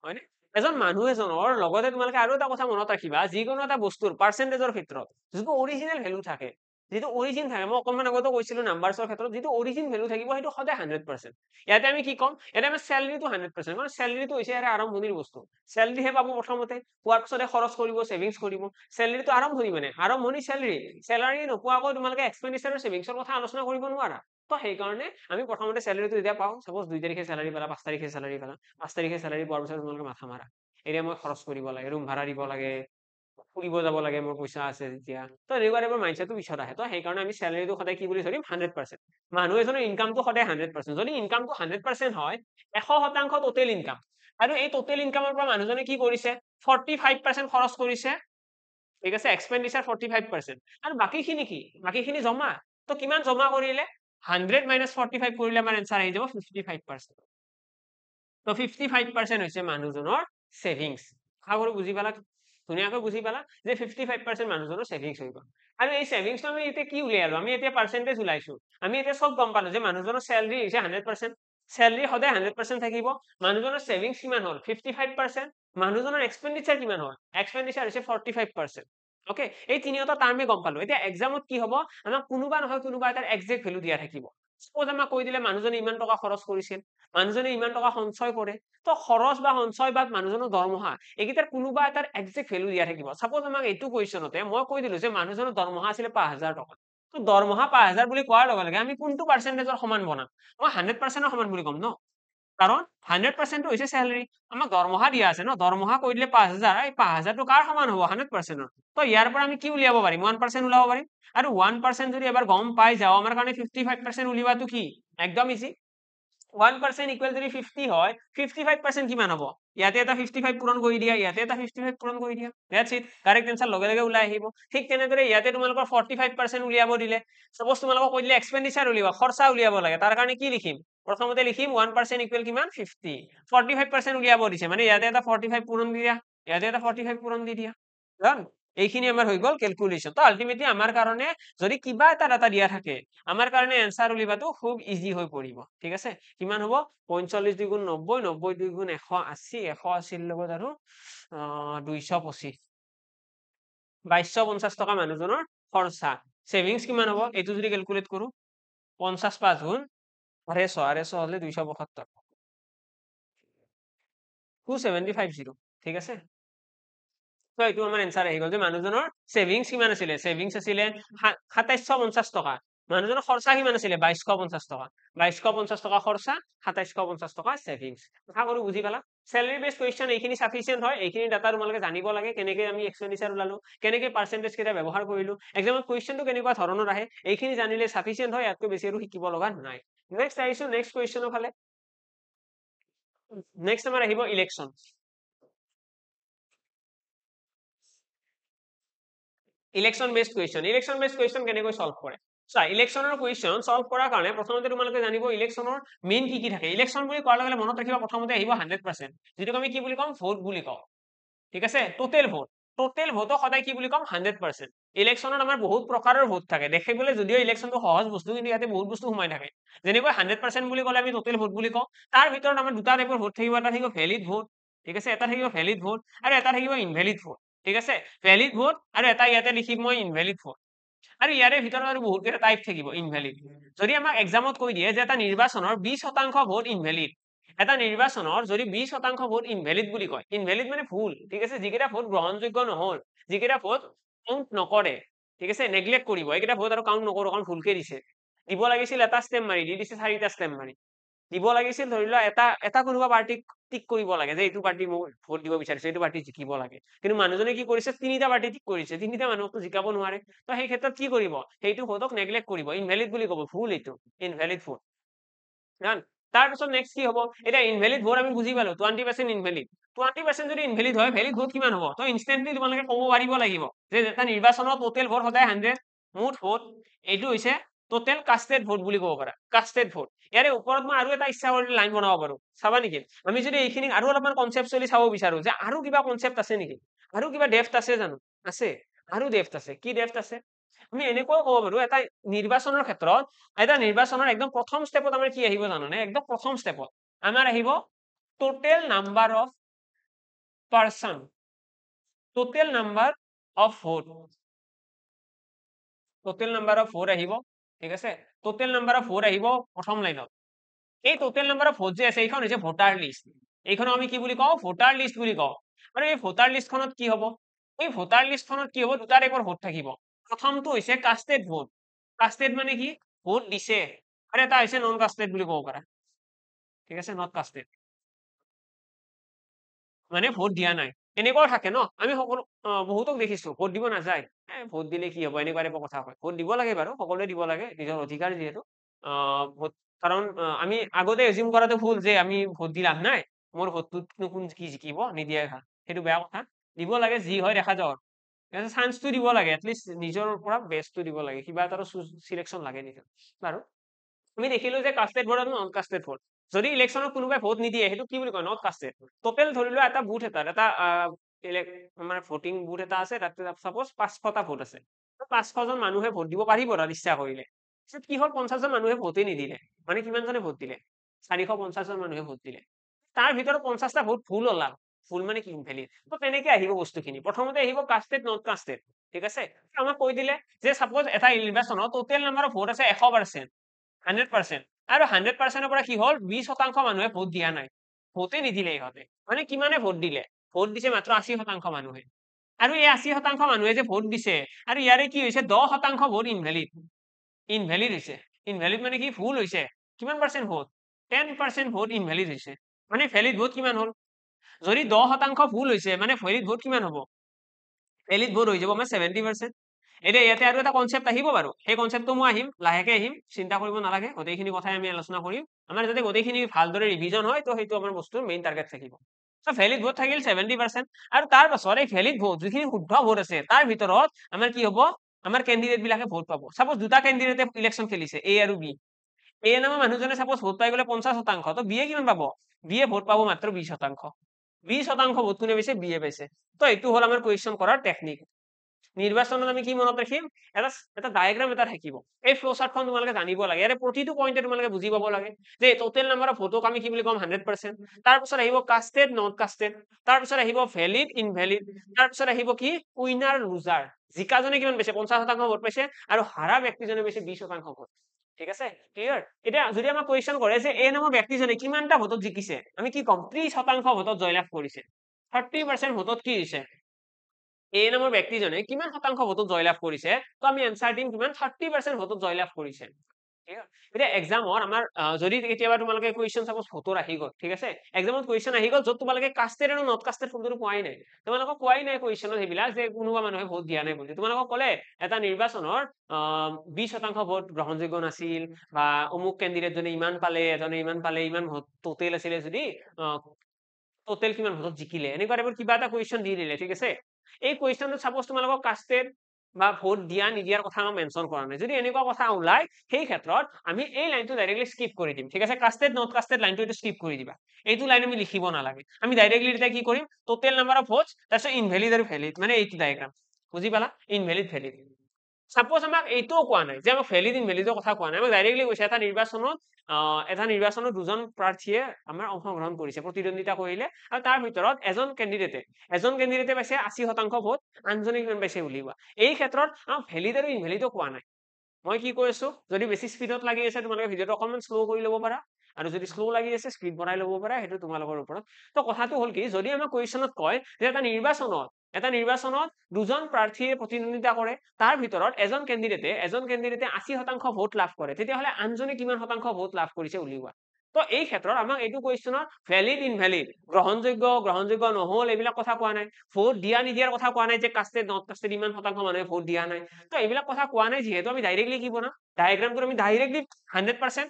হয়নে এজন মানুহ এজনৰ লগতে তোমালোকে আৰু এটা কথা মনত ৰাখিবা যিকোনো এটা বস্তুৰ পাৰ্চেন্টেজৰ ক্ষেত্ৰত যিটো অৰিজিনেল ভ্যালু থাকে যেটো অৰিজিন থাকে মই অকমান আগতে কৈছিলো নাম্বাৰছৰ ক্ষেত্ৰত যেটো অৰিজিন ভ্যালু থাকিব সেইটো সদায় 100% ইয়াতে আমি কি কম ইয়াতে আমি স্যালাৰিটো 100% মানে স্যালাৰিটো হৈছে এটা আৰম্ভণিৰ বস্তু স্যালাৰিহে পাব প্ৰথমতে পোৱাৰ পিছতে খৰচ কৰিব সেভিংস কৰিব স্যালাৰিটো আৰম্ভণি মানে আৰম্ভণি স্যালাৰি নোপোৱাকৈ তোমালোকে এক্সপেন্ডিচাৰ আৰু সেভিংসৰ কথা আলোচনা কৰিব নোৱাৰা তো সেই কাৰণে আমি প্ৰথমতে স্যালাৰিটো যেতিয়া পাওঁ সাপোজ 2 তাৰিখে স্যালাৰি পালা 5 তাৰিখে স্যালাৰি পালা 5 তাৰিখে স্যালাৰি পোৱাৰ পিছত তোমালোকে মাথা মাৰা এতিয়া মই খৰচ কৰিব লাগে ৰুম ভাড়া দিব লাগে ফুৰিব যাব লাগে মোৰ পইচা আছে যেতিয়া তো এনেকুৱা টাইপৰ মাইন্ডছেটটো পিছত আহে তো সেই কাৰণে আমি স্যালাৰিটো সদায় কি বুলি ধৰিম 100% মানুহ এজনৰ ইনকামটো সদায় 100% যদি ইনকামটো 100% হয় 100% টোটেল ইনকাম আৰু এই টোটেল ইনকামৰ পৰা মানুহজনে কি কৰিছে 45% খৰচ কৰিছে ঠিক আছে এক্সপেন্ডিচাৰ 45% আৰু বাকিখিনি কি বাকিখিনি জমা তো কিমান জমা কৰিলে 100 - 45 কৰিলে আমাৰ এনসাৰ আহি যাব 55% তো 55% হৈছে মানুহজনৰ সেভিংস আশা বুজি পালা ধুনীয়াকৈ বুজি পালা যে 55% মানুহজনৰ সেভিংস হৈ গ'ল আৰু এই সেভিংসটো আমি এতিয়া কি উলিয়ালো আমি এতিয়া পাৰ্চেন্টেজ উলাইছো আমি এতিয়া সব গম পালো যে মানুহজনৰ স্যালাৰি হৈছে 100% স্যালাৰি সদায় 100% থাকিব মানুহজনৰ সেভিংস কিমান হ'ল 55% মানুহজনৰ এক্সপেন্ডিচাৰ কিমান হ'ল এক্সপেন্ডিচাৰ হৈছে 45% ওকে এই তিনিটা টাৰ্মে গম পালো এতিয়া এক্সামত কি হ'ব আমাক কোনোবা নহয় কোনোবা এটা এক্সাক্ট ভ্যালু দিয়া থাকিব সাপোজ আমাক কৈ দিলে মানুহজনে ইমান টকা খৰচ কৰিছিল মানুহজনে ইমান টকা সঞ্চয় কৰে তো খৰচ বা সঞ্চয় বা মানুহজনৰ দৰমহা এইকেইটাৰ কোনোবা এটাৰ এক্সাক্ট ভ্যালু দিয়া থাকিব সাপোজ আমাক এইটো কুৱেশ্যনতে মই কৈ দিলো যে মানুহজনৰ দৰমহা আছিল 5000 টকা তো দৰমহা 5000 বুলি কোৱাৰ লগে লগে আমি কোনটো পাৰ্চেন্টেজৰ সমান বনাম মই 100% সমান বুলি কম ন কাৰণ 100% হৈছে চেলাৰী আমাক দৰমহা দিয়া আছে ন দৰমহা কৈ দিলে 5000 এই 5000 টো কাৰ সমান হ'ব 100% তো ইয়াৰ পৰা আমি কি উলিয়াব পাৰিম 1% উলাব পাৰিম আৰু 1% যদি এবাৰ গম পাই যাও আমাৰ কাৰণে 55% উলিওৱাটো কি একদম ইজি 1% ইকুৱেল যদি 50 হয় 55% কিমান হ'ব ইয়াতে এটা 55 পূৰণ কৰি দিয়া ইয়াতে এটা 55 পূৰণ কৰি দিয়া দ্যাটস ইট কাৰেক্ট আনসাৰ লগে লগে ওলাই আহিব ঠিক তেনেদৰে ইয়াতে তোমালোকৰ 45% উলিয়াব দিলে সপোজ তোমালোকক কৈ দিলে এক্সপেন্ডিচাৰ উলিওৱা খৰচা উলিয়াব লাগে তাৰ কাৰণে কি লিখিম প্ৰথমতে লিখিম 1% ইকুৱেল কিমান 50 45% উলিয়াব দিছে মানে ইয়াতে এটা 45 পূৰণ দি দিয়া ইয়াতে এটা 45 পূৰণ দি দিয়া ডান এইখিনি আমাৰ হৈ গল ক্যালকুলেশন তো আলটিমেটলি আমাৰ কাৰণে যদি কিবা এটা ডাটা দিয়া থাকে আমাৰ কাৰণে এনসাৰ উলিবাটো খুব ইজি হৈ পৰিব ঠিক আছে কিমান হ'ব 45 2 গুণ 90 90 2 গুণ 180 180 লগত আৰু 225 2250 টকা মানুহজনৰ খৰচা সেভিংস কিমান হ'ব এটো যদি ক্যালকুলেট কৰো 50 5 গুণ 150 হলে 272 2750 ঠিক আছে তো এইটো আমাৰ এনসাৰ আহি গল যে মানুহজনৰ সেভিংস কিমান আছিল সেভিংস আছিল 2750 টকা মানুহজনৰ খৰচা কিমান আছিল 2250 টকা 2250 টকা খৰচা 2750 টকা সেভিংস আশা কৰো বুজি পালা স্যালাৰি বেস কোৱেশ্চন এইখিনি সাফিসিয়েন্ট হয় এইখিনি ডাটা তোমালোকে জানিব লাগে কেনেকৈ আমি এক্সপেন্ডিচাৰ উলালো কেনেকৈ পাৰ্সেন্টেজ কেটা ব্যৱহাৰ কৰিলো এক্সামত কোৱেশ্চনটো কেনেকুৱা ধৰণৰ আহে এইখিনি জানিলে সাফিসিয়েন্ট হয় ইয়াতকৈ বেছি আৰু শিকিব লগা নাই নেক্সট আহিছো নেক্সট কোৱেশ্চনৰ ফালে নেক্সট আমাৰ আহিব ইলেকশন ইলেকশন বেসড কুৱেশ্চন কেনেকৈ সলভ কৰে চা ইলেকশনৰ কুৱেশ্চন সলভ কৰাৰ কাৰণে প্ৰথমতে তোমালোকে জানিব ইলেকশনৰ মেইন কি থাকে ইলেকশন বুলি কোৱাৰ লগে লগে মনত ৰাখিবা প্ৰথমতে আহিব 100% যেটোক আমি কি বুলি কম ভোট বুলি কওঁ ঠিক আছে টোটেল ভোটক সদায় কি বুলি কম 100% ইলেকশনত আমাৰ বহুত প্ৰকাৰৰ ভোট থাকে দেখিবলৈ যদিও ইলেকশনটো সহজ বস্তু কিন্তু ইয়াতে বহুত বস্তু সোমাই থাকে যেনেকৈ 100% বুলি ক'লে আমি টোটেল ভোট বুলি কওঁ তাৰ ভিতৰত আমাৰ দুটা টাইপৰ ভোট থাকিব এটা থাকিব ভ্যালিড ভোট ঠিক আছে এটা থাকিব ভ্যালিড ভোট আৰু এটা থাকিব ইনভ্যালিড ভোট ঠিক আছে ভ্যালিড ভোট আৰু এটা ইয়াতে লিখিম মই ইনভ্যালিড ভোট আৰু ইয়াৰে ভিতৰত আৰু বহুত কেইটা টাইপ থাকিব ইনভ্যালিড যদি আমাক এক্সামত কৈ দিয়ে যে এটা নিৰ্বাচনৰ 20% ভোট ইনভ্যালিড এটা নিৰ্বাচনৰ যদি 20% ভোট ইনভ্যালিড বুলি কয় ইনভ্যালিড মানে ভুল ঠিক আছে যিকেইটা ভোট গ্ৰহণযোগ্য নহল যিকেইটা ভোট কাউন্ট নকৰে ঠিক আছে নেগলেক্ট কৰিব এইকেইটা ভোট আৰু কাউন্ট নকৰো কাৰণ ভুলকে দিছে দিব লাগিছিল এটা স্টেম্প মাৰি দি দিছে চাৰিটা স্টেম্প মাৰি দিব লাগিছিল ধৰি লোৱা এটা কোনোবা পাৰ্টিক টিক কৰিব লাগে যে এইটো পাৰ্টি মোক ভোট দিব বিচাৰিছে এইটো পাৰ্টি জিকিব লাগে কিন্তু মানুহজনে কি কৰিছে তিনিটা পাৰ্টি টিক কৰিছে তিনিটা মানুহকতো জিকাব নোৱাৰে তো সেই ক্ষেত্ৰত কি কৰিব সেইটো ভোটক নেগলেক্ট কৰিব ইনভ্যালিড বুলি ক'ব ভুল এইটো ইনভ্যালিড ভোট ডান তাৰপিছত নেক্সট কি হ'ব এটা ইনভ্যালিড ভোট আমি বুজি পালো 20% ইনভ্যালিড 20% যদি ইনভ্যালিড হয় ভ্যালিড ভোট কিমান হ'ব তো ইনস্ট্যান্টলি তোমালোকে ক'ব পাৰিব লাগিব যে এটা নিৰ্বাচনৰ টোটেল ভোট সদায় 100 মুঠ ভোট এইটো হৈছে টোটেল কাস্টেড ভোট বুলি ক'ব পাৰা কাস্টেড ভোট ইয়াৰে ওপৰত মই আৰু এটা ইচ্ছা কৰিলে লাইন বনাব পাৰো চাবা নেকি আমি যদি এইখিনি আৰু অলপমান কনসেপচুৱেলি চাব বিচাৰো যে আৰু কিবা কনসেপ্ট আছে নেকি আৰু কিবা ডেপথ আছে জানো আছে আৰু ডেপথ আছে কি ডেপথ আছে আমি এনেকুৱাও ক'ব পাৰো এটা নিৰ্বাচনৰ ক্ষেত্ৰত এটা নিৰ্বাচনৰ একদম প্ৰথম স্টেপত আমাৰ কি আহিব জানানে একদম প্ৰথম স্টেপত আমাৰ আহিব total number of person total number of vote total number of vote আহিব ঠিক আছে টোটেল নাম্বাৰ অফ ভোট আহিব প্ৰথম লাইনত এই টোটেল নাম্বাৰ অফ ভোট যে আছে এইখন হৈছে ভোটাৰ লিষ্ট এইখনক আমি কি বুলি কওঁ ভোটাৰ লিষ্ট বুলি কওঁ আৰু এই ভোটাৰ লিষ্টখনত কি হ'ব এই ভোটাৰ লিষ্টখনত কি হ'ব দুটা টাইপৰ ভোট থাকিব প্ৰথমটো হৈছে কাস্টেড ভোট কাস্টেড মানে কি ভোট দিছে আৰু এটা হৈছে নন কাস্টেড বুলি ক'ব পাৰা ঠিক আছে নট কাস্টেড মানে ভোট দিয়া নাই এনেকুৱাও থাকে ন আমি সকলো বহুতক দেখিছো ভোট দিব নাযায় ভোট দিলে কি হ'ব এনেকুৱা টাইপৰ কথা কয় ভোট দিব লাগে বাৰু সকলোৱে দিব লাগে নিজৰ অধিকাৰ যিহেতু ভোট কাৰণ আমি আগতে এজিউম কৰাটো ভুল যে আমি ভোট দি লাভ নাই মোৰ ভোটটোত কোন কি জিকিব নিদিয়াই ভাল সেইটো বেয়া কথা দিব লাগে যি হয় দেখা যাওক চান্সটো দিব লাগে এটলিষ্ট নিজৰ পৰা বেষ্টটো দিব লাগে কিবা এটা সিলেকশন লাগে নিজৰ বাৰু আমি দেখিলো যে কাস্টেড ভোট আৰু নন কাস্টেড ভোট যদি ইলেকশনত কোনোবাই ভোট নিদিয়ে সেইটো কি বুলি কয় নট কাস্টেড টোটেল ধৰি লোৱা এটা বুথ এটা মানে ভোটিং বুথ এটা আছে তাতে সাপোজ 500টা ভোট আছে 500জন মানুহে ভোট দিব পাৰিব তাত ইচ্ছা কৰিলে কি হল 50জন মানুহে ভোটে নিদিলে মানে কিমানজনে ভোট দিলে 450জন মানুহে ভোট দিলে তাৰ ভিতৰত 50টা ভোট ভুল ওলাল ভুল মানে কি ইনভ্যালিড তো তেনেকে আহিব বস্তুখিনি প্ৰথমতে আহিব কাস্টেড নট কাস্টেড ঠিক আছে আমাক কৈ দিলে যে সাপোজ এটা নিৰ্বাচনত টোটেল নাম্বাৰ অফ ভোট আছে 100% 100% আৰু 100%ৰ পৰা কি হল 20% মানুহে ভোট দিয়া নাই ভোটে নিদিলে ইহঁতে মানে কিমানে ভোট দিলে ভোট দিছে মাত্ৰ 80% মানুহে আৰু এই 80% মানুহে যে ভোট দিছে আৰু ইয়াৰে কি হৈছে 10% ভোট ইনভ্যালিড ইনভ্যালিড হৈছে ইনভ্যালিড মানে কি ভুল হৈছে কিমান পাৰ্চেন্ট ভোট 10% ভোট ইনভ্যালিড হৈছে মানে ভ্যালিড ভোট কিমান হল যদি 10% ভুল হৈছে মানে ভ্যালিড ভোট কিমান হ'ব ভ্যালিড ভোট হৈ যাব আমাৰ 70% এতিয়া ইয়াতে আৰু এটা কনসেপ্ট আহিব বাৰু সেই কনসেপ্টটো মই আহিম লাহেকে আহিম চিন্তা কৰিব নালাগে গোটেইখিনি কথাই আমি আলোচনা কৰিম আমাৰ যাতে গোটেইখিনি ভালদৰে ৰিভিজন হয় তো সেইটো আমাৰ বস্তুৰ মেইন টাৰ্গেট থাকিব সো ভ্যালিড ভোট থাকিল 70% আৰু তাৰ পাছত এই ভ্যালিড ভোট যিখিনি শুদ্ধ ভোট আছে তাৰ ভিতৰত আমাৰ কি হ'ব আমাৰ ক্যান্ডিডেট বিলাকে ভোট পাব সাপোজ দুটা ক্যান্ডিডেটে ইলেকশন খেলিছে এ আৰু বি এ নামৰ মানুহজনে সাপোজ ভোট পাই গলে 50% তো বিয়ে কিমান পাব বিয়ে ভোট পাব মাত্ৰ 20% 20% ভোট কোনে পাইছে বিয়ে পাইছে তো এইটো হল আমাৰ কোৱেশ্চন কৰাৰ টেকনিক নিৰ্বাচনত আমি কি মনত ৰাখিম এটা ডায়াগ্ৰাম এটা থাকিব এই ফ্লো চাৰ্টখন তোমালোকে জানিব লাগে ইয়াৰে প্ৰতিটো পইণ্টে তোমালোকে বুজি পাব লাগে যে টোটেল নাম্বাৰ অফ ভোটক আমি কি বুলি কম 100% তাৰ পিছত আহিব কাষ্টেড নট কাষ্টেড তাৰ পিছত আহিব ভ্যালিড ইনভ্যালিড তাৰ পিছত আহিব কি উইনাৰ লুজাৰ জিকাজনে কিমান পাইছে 50% ভোট পাইছে আৰু হাৰা ব্যক্তিজনে পাইছে 20% ভোট ঠিক আছে ক্লিয়াৰ এতিয়া যদি আমাক কোৱেশ্চন কৰে যে এ নামৰ ব্যক্তিজনে কিমানটা ভোটত জিকিছে আমি কি কম 30% ভোটত জয়লাভ কৰিছে 30% ভোটত কি হৈছে এ নামৰ ব্যক্তিজনে কিমান শতাংশ ভোটত জয়লাভ কৰিছে তো আমি এনসাৰ দিম কিমান 30% ভোটত জয়লাভ কৰিছে এতিয়া এক্সামত আমাৰ যদি কেতিয়াবা তোমালোকে কোৱেশ্চন সাপোজ ভোটৰ আহি গল ঠিক আছে এক্সামত কোৱেশ্চন আহি গল যত তোমালোকে কাষ্টেড আৰু নট কাষ্টেড ফোনটো পোৱাই নাই তোমালোকক কোৱাই নাই কোৱেশ্চনত সেইবিলাক যে কোনোবা মানুহে ভোট দিয়া নাই বুলি তোমালোকক ক'লে এটা নিৰ্বাচনৰ 20% ভোট গ্ৰহণযোগ্য নাছিল বা অমুক ক্যান্ডিডেট জনে ইমান পালে এজনে ইমান পালে ইমান ভোট টোটেল আছিলে যদি টোটেল কিমান ভোটত জিকিলে এনেকুৱা টাইপৰ কিবা এটা কোৱেশ্চন দি দিলে ঠিক আছে এই কোৱেশ্চনটো সাপোজ তোমালোকক কাষ্টেড বা ভোট দিয়া নিদিয়াৰ কথা আমি মেনশন কৰা নাই যদি এনেকুৱা কথা ওলাই সেই ক্ষেত্ৰত আমি এই লাইনটো ডাইৰেক্টলি স্কিপ কৰি দিম ঠিক আছে কাষ্টেড নট কাষ্টেড লাইনটো এটা স্কিপ কৰি দিবা এইটো লাইন আমি লিখিব নালাগে আমি ডাইৰেক্টলি এটা কি কৰিম টোটেল নাম্বাৰ অফ ভোটস তাৰপিছত ইনভ্যালিড আৰু ভ্যালিড মানে এইটো ডায়াগ্ৰাম বুজি পালা ইনভ্যালিড ভ্যালিড সাপোজ আমাক এইটোও কোৱা নাই যে আমাক ভ্যালিড ইনভ্যালিডৰ কথা কোৱা নাই আমাক ডাইৰেক্টলি কৈছে এটা নিৰ্বাচনত দুজন প্ৰাৰ্থীয়ে আমাৰ অংশগ্ৰহণ কৰিছে প্ৰতিদ্বন্দ্বিতা কৰিলে আৰু তাৰ ভিতৰত এজন ক্যান্ডিডেটে পাইছে 80% ভোট আনজনে কিমান পাইছে উলিওৱা এই ক্ষেত্ৰত আমাক ভ্যালিড আৰু ইনভ্যালিডো কোৱা নাই মই কি কৈ আছো যদি বেছি স্পিডত লাগি আছে তোমালোকে ভিডিওটো অকমান স্লো কৰি ল'ব পাৰা আৰু যদি স্লো লাগি আছে স্পিড বঢ়াই ল'ব পাৰা সেইটো তোমালোকৰ ওপৰত তো কথাটো হল কি যদি আমাক কোৱেশ্চনত কয় যে এটা নিৰ্বাচনত দুজন প্ৰাৰ্থীয়ে প্ৰতিদ্বন্দ্বিতা কৰে তাৰ ভিতৰত এজন ক্যান্ডিডেটে 80% ভোট লাভ কৰে তেতিয়াহলে আনজনে কিমান শতাংশ ভোট লাভ কৰিছে উলিওৱা তো এই ক্ষেত্ৰত আমাক এইটো কোৱেশ্চনত ভ্যালিড ইনভ্যালিড গ্ৰহণযোগ্য নহল এইবিলাক কথা কোৱা নাই ভোট দিয়া নিদিয়াৰ কথা কোৱা নাই যে কাষ্টেড নট কাষ্টেড ইমান শতাংশ মানুহে ভোট দিয়া নাই তো এইবিলাক কথা কোৱা নাই যিহেতু আমি ডাইৰেক্টলি কি বনাম ডায়াগ্ৰামটো আমি ডাইৰেক্টলি 100%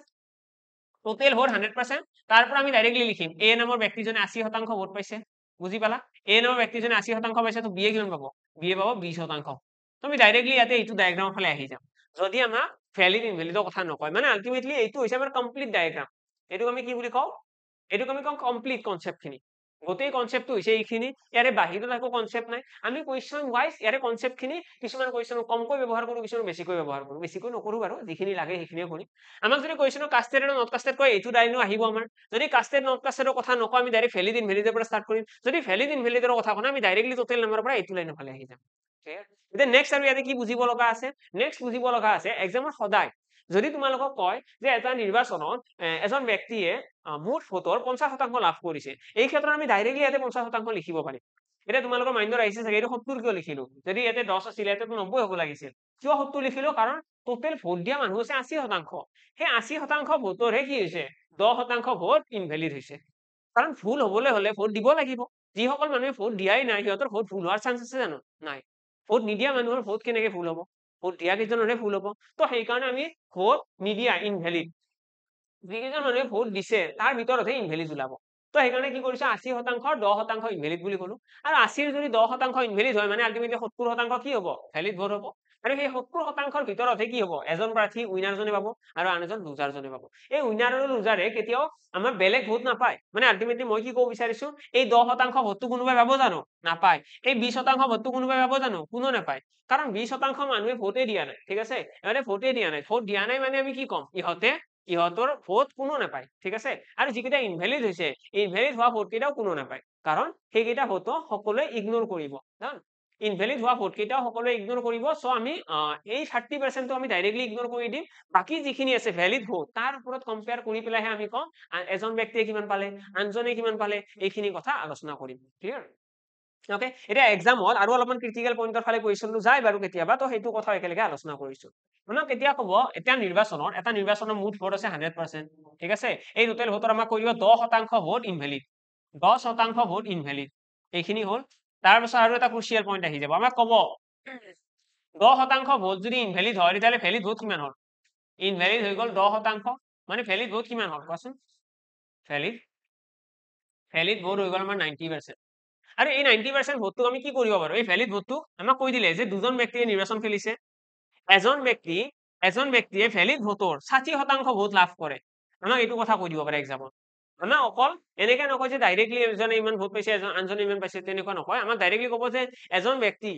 টোটেল ভোট 100% তাৰ পৰা আমি ডাইৰেক্টলি লিখিম এ নামৰ ব্যক্তিজনে 80% ভোট পাইছে বুজি পালা এ নামৰ ব্যক্তিজনে 80% পাইছে তো বিয়ে কিমান পাব বিয়ে পাব 20% তো আমি ডাইৰেক্টলি ইয়াতে এইটো ডায়াগ্ৰামৰ ফালে আহি যাম যদি আমাক ভ্যালিড ইনভ্যালিডৰ কথা নকয় মানে আলটিমেটলি এইটো হৈছে আমাৰ কমপ্লিট ডায়াগ্ৰাম এইটো আমি কি বুলি কওঁ এইটোক আমি কম কমপ্লিট কনসেপ্ট খিনি গোটেই কনসেপ্টটো হৈছে এইখিনি ইয়াৰে বাহিৰত একো কনসেপ্ট নাই আমি কোৱেশ্চন ওয়াইজ ইয়াৰে কনসেপ্ট খিনি কিছুমান কোৱেশ্চন কমকৈ ব্যৱহাৰ কৰো কিছুমান বেছিকৈ ব্যৱহাৰ কৰো বেছিকৈ নকৰো বাৰু যিখিনি লাগে সেইখিনিয়ে কৰিম আমাক যদি কোৱেশ্চনৰ কাষ্টেড আৰু নট কাষ্টেড কয় এইটো লাইনো আহিব আমাৰ যদি কাষ্টেড নট কাষ্টেডৰ কথা নকয় আমি ডাইৰেক্ট ভ্যালিড ইনভ্যালিডৰ পৰা স্টাৰ্ট কৰিম যদি ভ্যালিড ইনভ্যালিডৰ কথা কয় আমি ডাইৰেক্টলি টোটেল নাম্বাৰৰ পৰা এইটো লাইনৰ ফালে আহি যাম ক্লিয়াৰ এতিয়া নেক্সট আৰু ইয়াতে কি বুজিব লগা আছে নেক্সট বুজিব লগা আছে এক্সামৰ সদায় যদি তোমালোকক কয় যে এটা নিৰ্বাচনত এজন ব্যক্তিয়ে মুঠ ভোটৰ 50% লাভ কৰিছে এই ক্ষেত্ৰত আমি ডাইৰেক্টলি ইয়াতে 50% লিখিব পাৰিম এটা তোমালোকৰ মাইণ্ডত আহিছে চাগে এইটো 70 কিয় লিখিলো যদি ইয়াতে 10 আছিল ইয়াতে 90 হ'ব লাগিছিল কিয় 70 লিখিলো কাৰণ টোটেল ভোট দিয়া মানুহ আছে 80% সেই 80% ভোটৰহে কি হৈছে 10% ভোট ইনভ্যালিড হৈছে কাৰণ ভুল হবলৈ হলে ভোট দিব লাগিব যিসকল মানুহে ভোট দিয়াই নাই সিহঁতৰ ভোট ভুল হোৱাৰ চান্স আছে জানো নাই ভোট নিদিয়া মানুহৰ ভোট কেনেকে ভুল হ'ব ভোট দিয়া কেইজনৰহে ভুল হ'ব তো সেইকাৰণে আমি ভোট নিদিয়া ইনভ্যালিড যিকেইজন মানুহে ভোট দিছে তাৰ ভিতৰতহে ইনভ্যালিড ওলাব তো সেইকাৰণে কি কৰিছে 80% 10% ইনভ্যালিড বুলি ক'লো আৰু 80ৰ যদি 10% ইনভ্যালিড হয় মানে আলটিমেটলি 70% কি হ'ব ভ্যালিড ভোট হ'ব আৰু সেই 70%ৰ ভিতৰতহে কি হ'ব এজন প্ৰাৰ্থী উইনাৰজনে পাব আৰু আন এজন লুজাৰজনে পাব এই উইনাৰ আৰু লুজাৰে কেতিয়াও আমাৰ বেলেগ ভোট নাপায় মানে আলটিমেটলি মই কি ক'ব বিচাৰিছো এই 10% ভোটটো কোনোবাই পাব জানো নাপায় এই 20% ভোটটো কোনোবাই পাব জানো কোনো নাপায় কাৰণ 20% মানুহে ভোটে দিয়া নাই ঠিক আছে ইহঁতে ভোটে দিয়া নাই ভোট দিয়া নাই মানে আমি কি কম ইহঁতৰ ভোট কোনো নাপায় ঠিক আছে আৰু যিকেইটা ইনভ্যালিড হৈছে ইনভ্যালিড হোৱা ভোট কেইটাও কোনো নাপায় কাৰণ সেইকেইটা ভোটো সকলোৱে ইগনোৰ কৰিব ইনভ্যালিড হোৱা ভোট কেইটাও সকলোৱে ইগনোৰ কৰিব সো আমি এই 30% আমি ডাইৰেক্টলি ইগনোৰ কৰি দিম বাকি যিখিনি আছে ভ্যালিড ভোট তাৰ ওপৰত কম্পেয়াৰ কৰি পেলাইহে আমি কম এজন ব্যক্তিয়ে কিমান পালে আনজনে কিমান পালে এইখিনি কথা আলোচনা কৰিম ক্লিয়াৰ ওকে এটা এক্সামত আৰু অলপমান ক্ৰিটিকেল পইণ্টৰ ফালে কুৱেশ্যনটো যায় বাৰু কেতিয়াবা তো সেইটো কথা একেলগে আলোচনা কৰিছো মানে কেতিয়া ক'ব এতিয়া নিৰ্বাচনৰ মুঠ ভোট আছে 100% ঠিক আছে এই টোটেল ভোটৰ আমাক কৈ দিব 10% ভোট ইনভেলিড 10% ভোট ইনভেলিড এইখিনি হ'ল তাৰপিছত আৰু এটা ক্ৰুচিয়েল পইণ্ট আহি যাব আমাক ক'ব 10% ভোট যদি ইনভেলিড হয় তেতিয়াহ'লে ভেলিড ভোট কিমান হ'ল ইনভেলিড হৈ গ'ল 10% মানে ভেলিড ভোট কিমান হ'ল কোৱাচোন ভেলিড ভোট হৈ গ'ল আমাৰ 90%। আৰু এই 90% ভোটটো আমি কি কৰিব পাৰো এই ভ্যালিড ভোটটো আমাক কৈ দিলে যে দুজন ব্যক্তিয়ে নিৰ্বাচন খেলিছে এজন ব্যক্তিয়ে ভ্যালিড ভোটৰ 60% ভোট লাভ কৰে আমাক এইটো কথা কৈ দিব পাৰে এক্সামত আমাক অকল এনেকে নকয় যে ডাইৰেক্টলি এজনে ইমান ভোট পাইছে আনজনে ইমান পাইছে তেনেকুৱা নকয় আমাক ডাইৰেক্টলি ক'ব যে এজন ব্যক্তি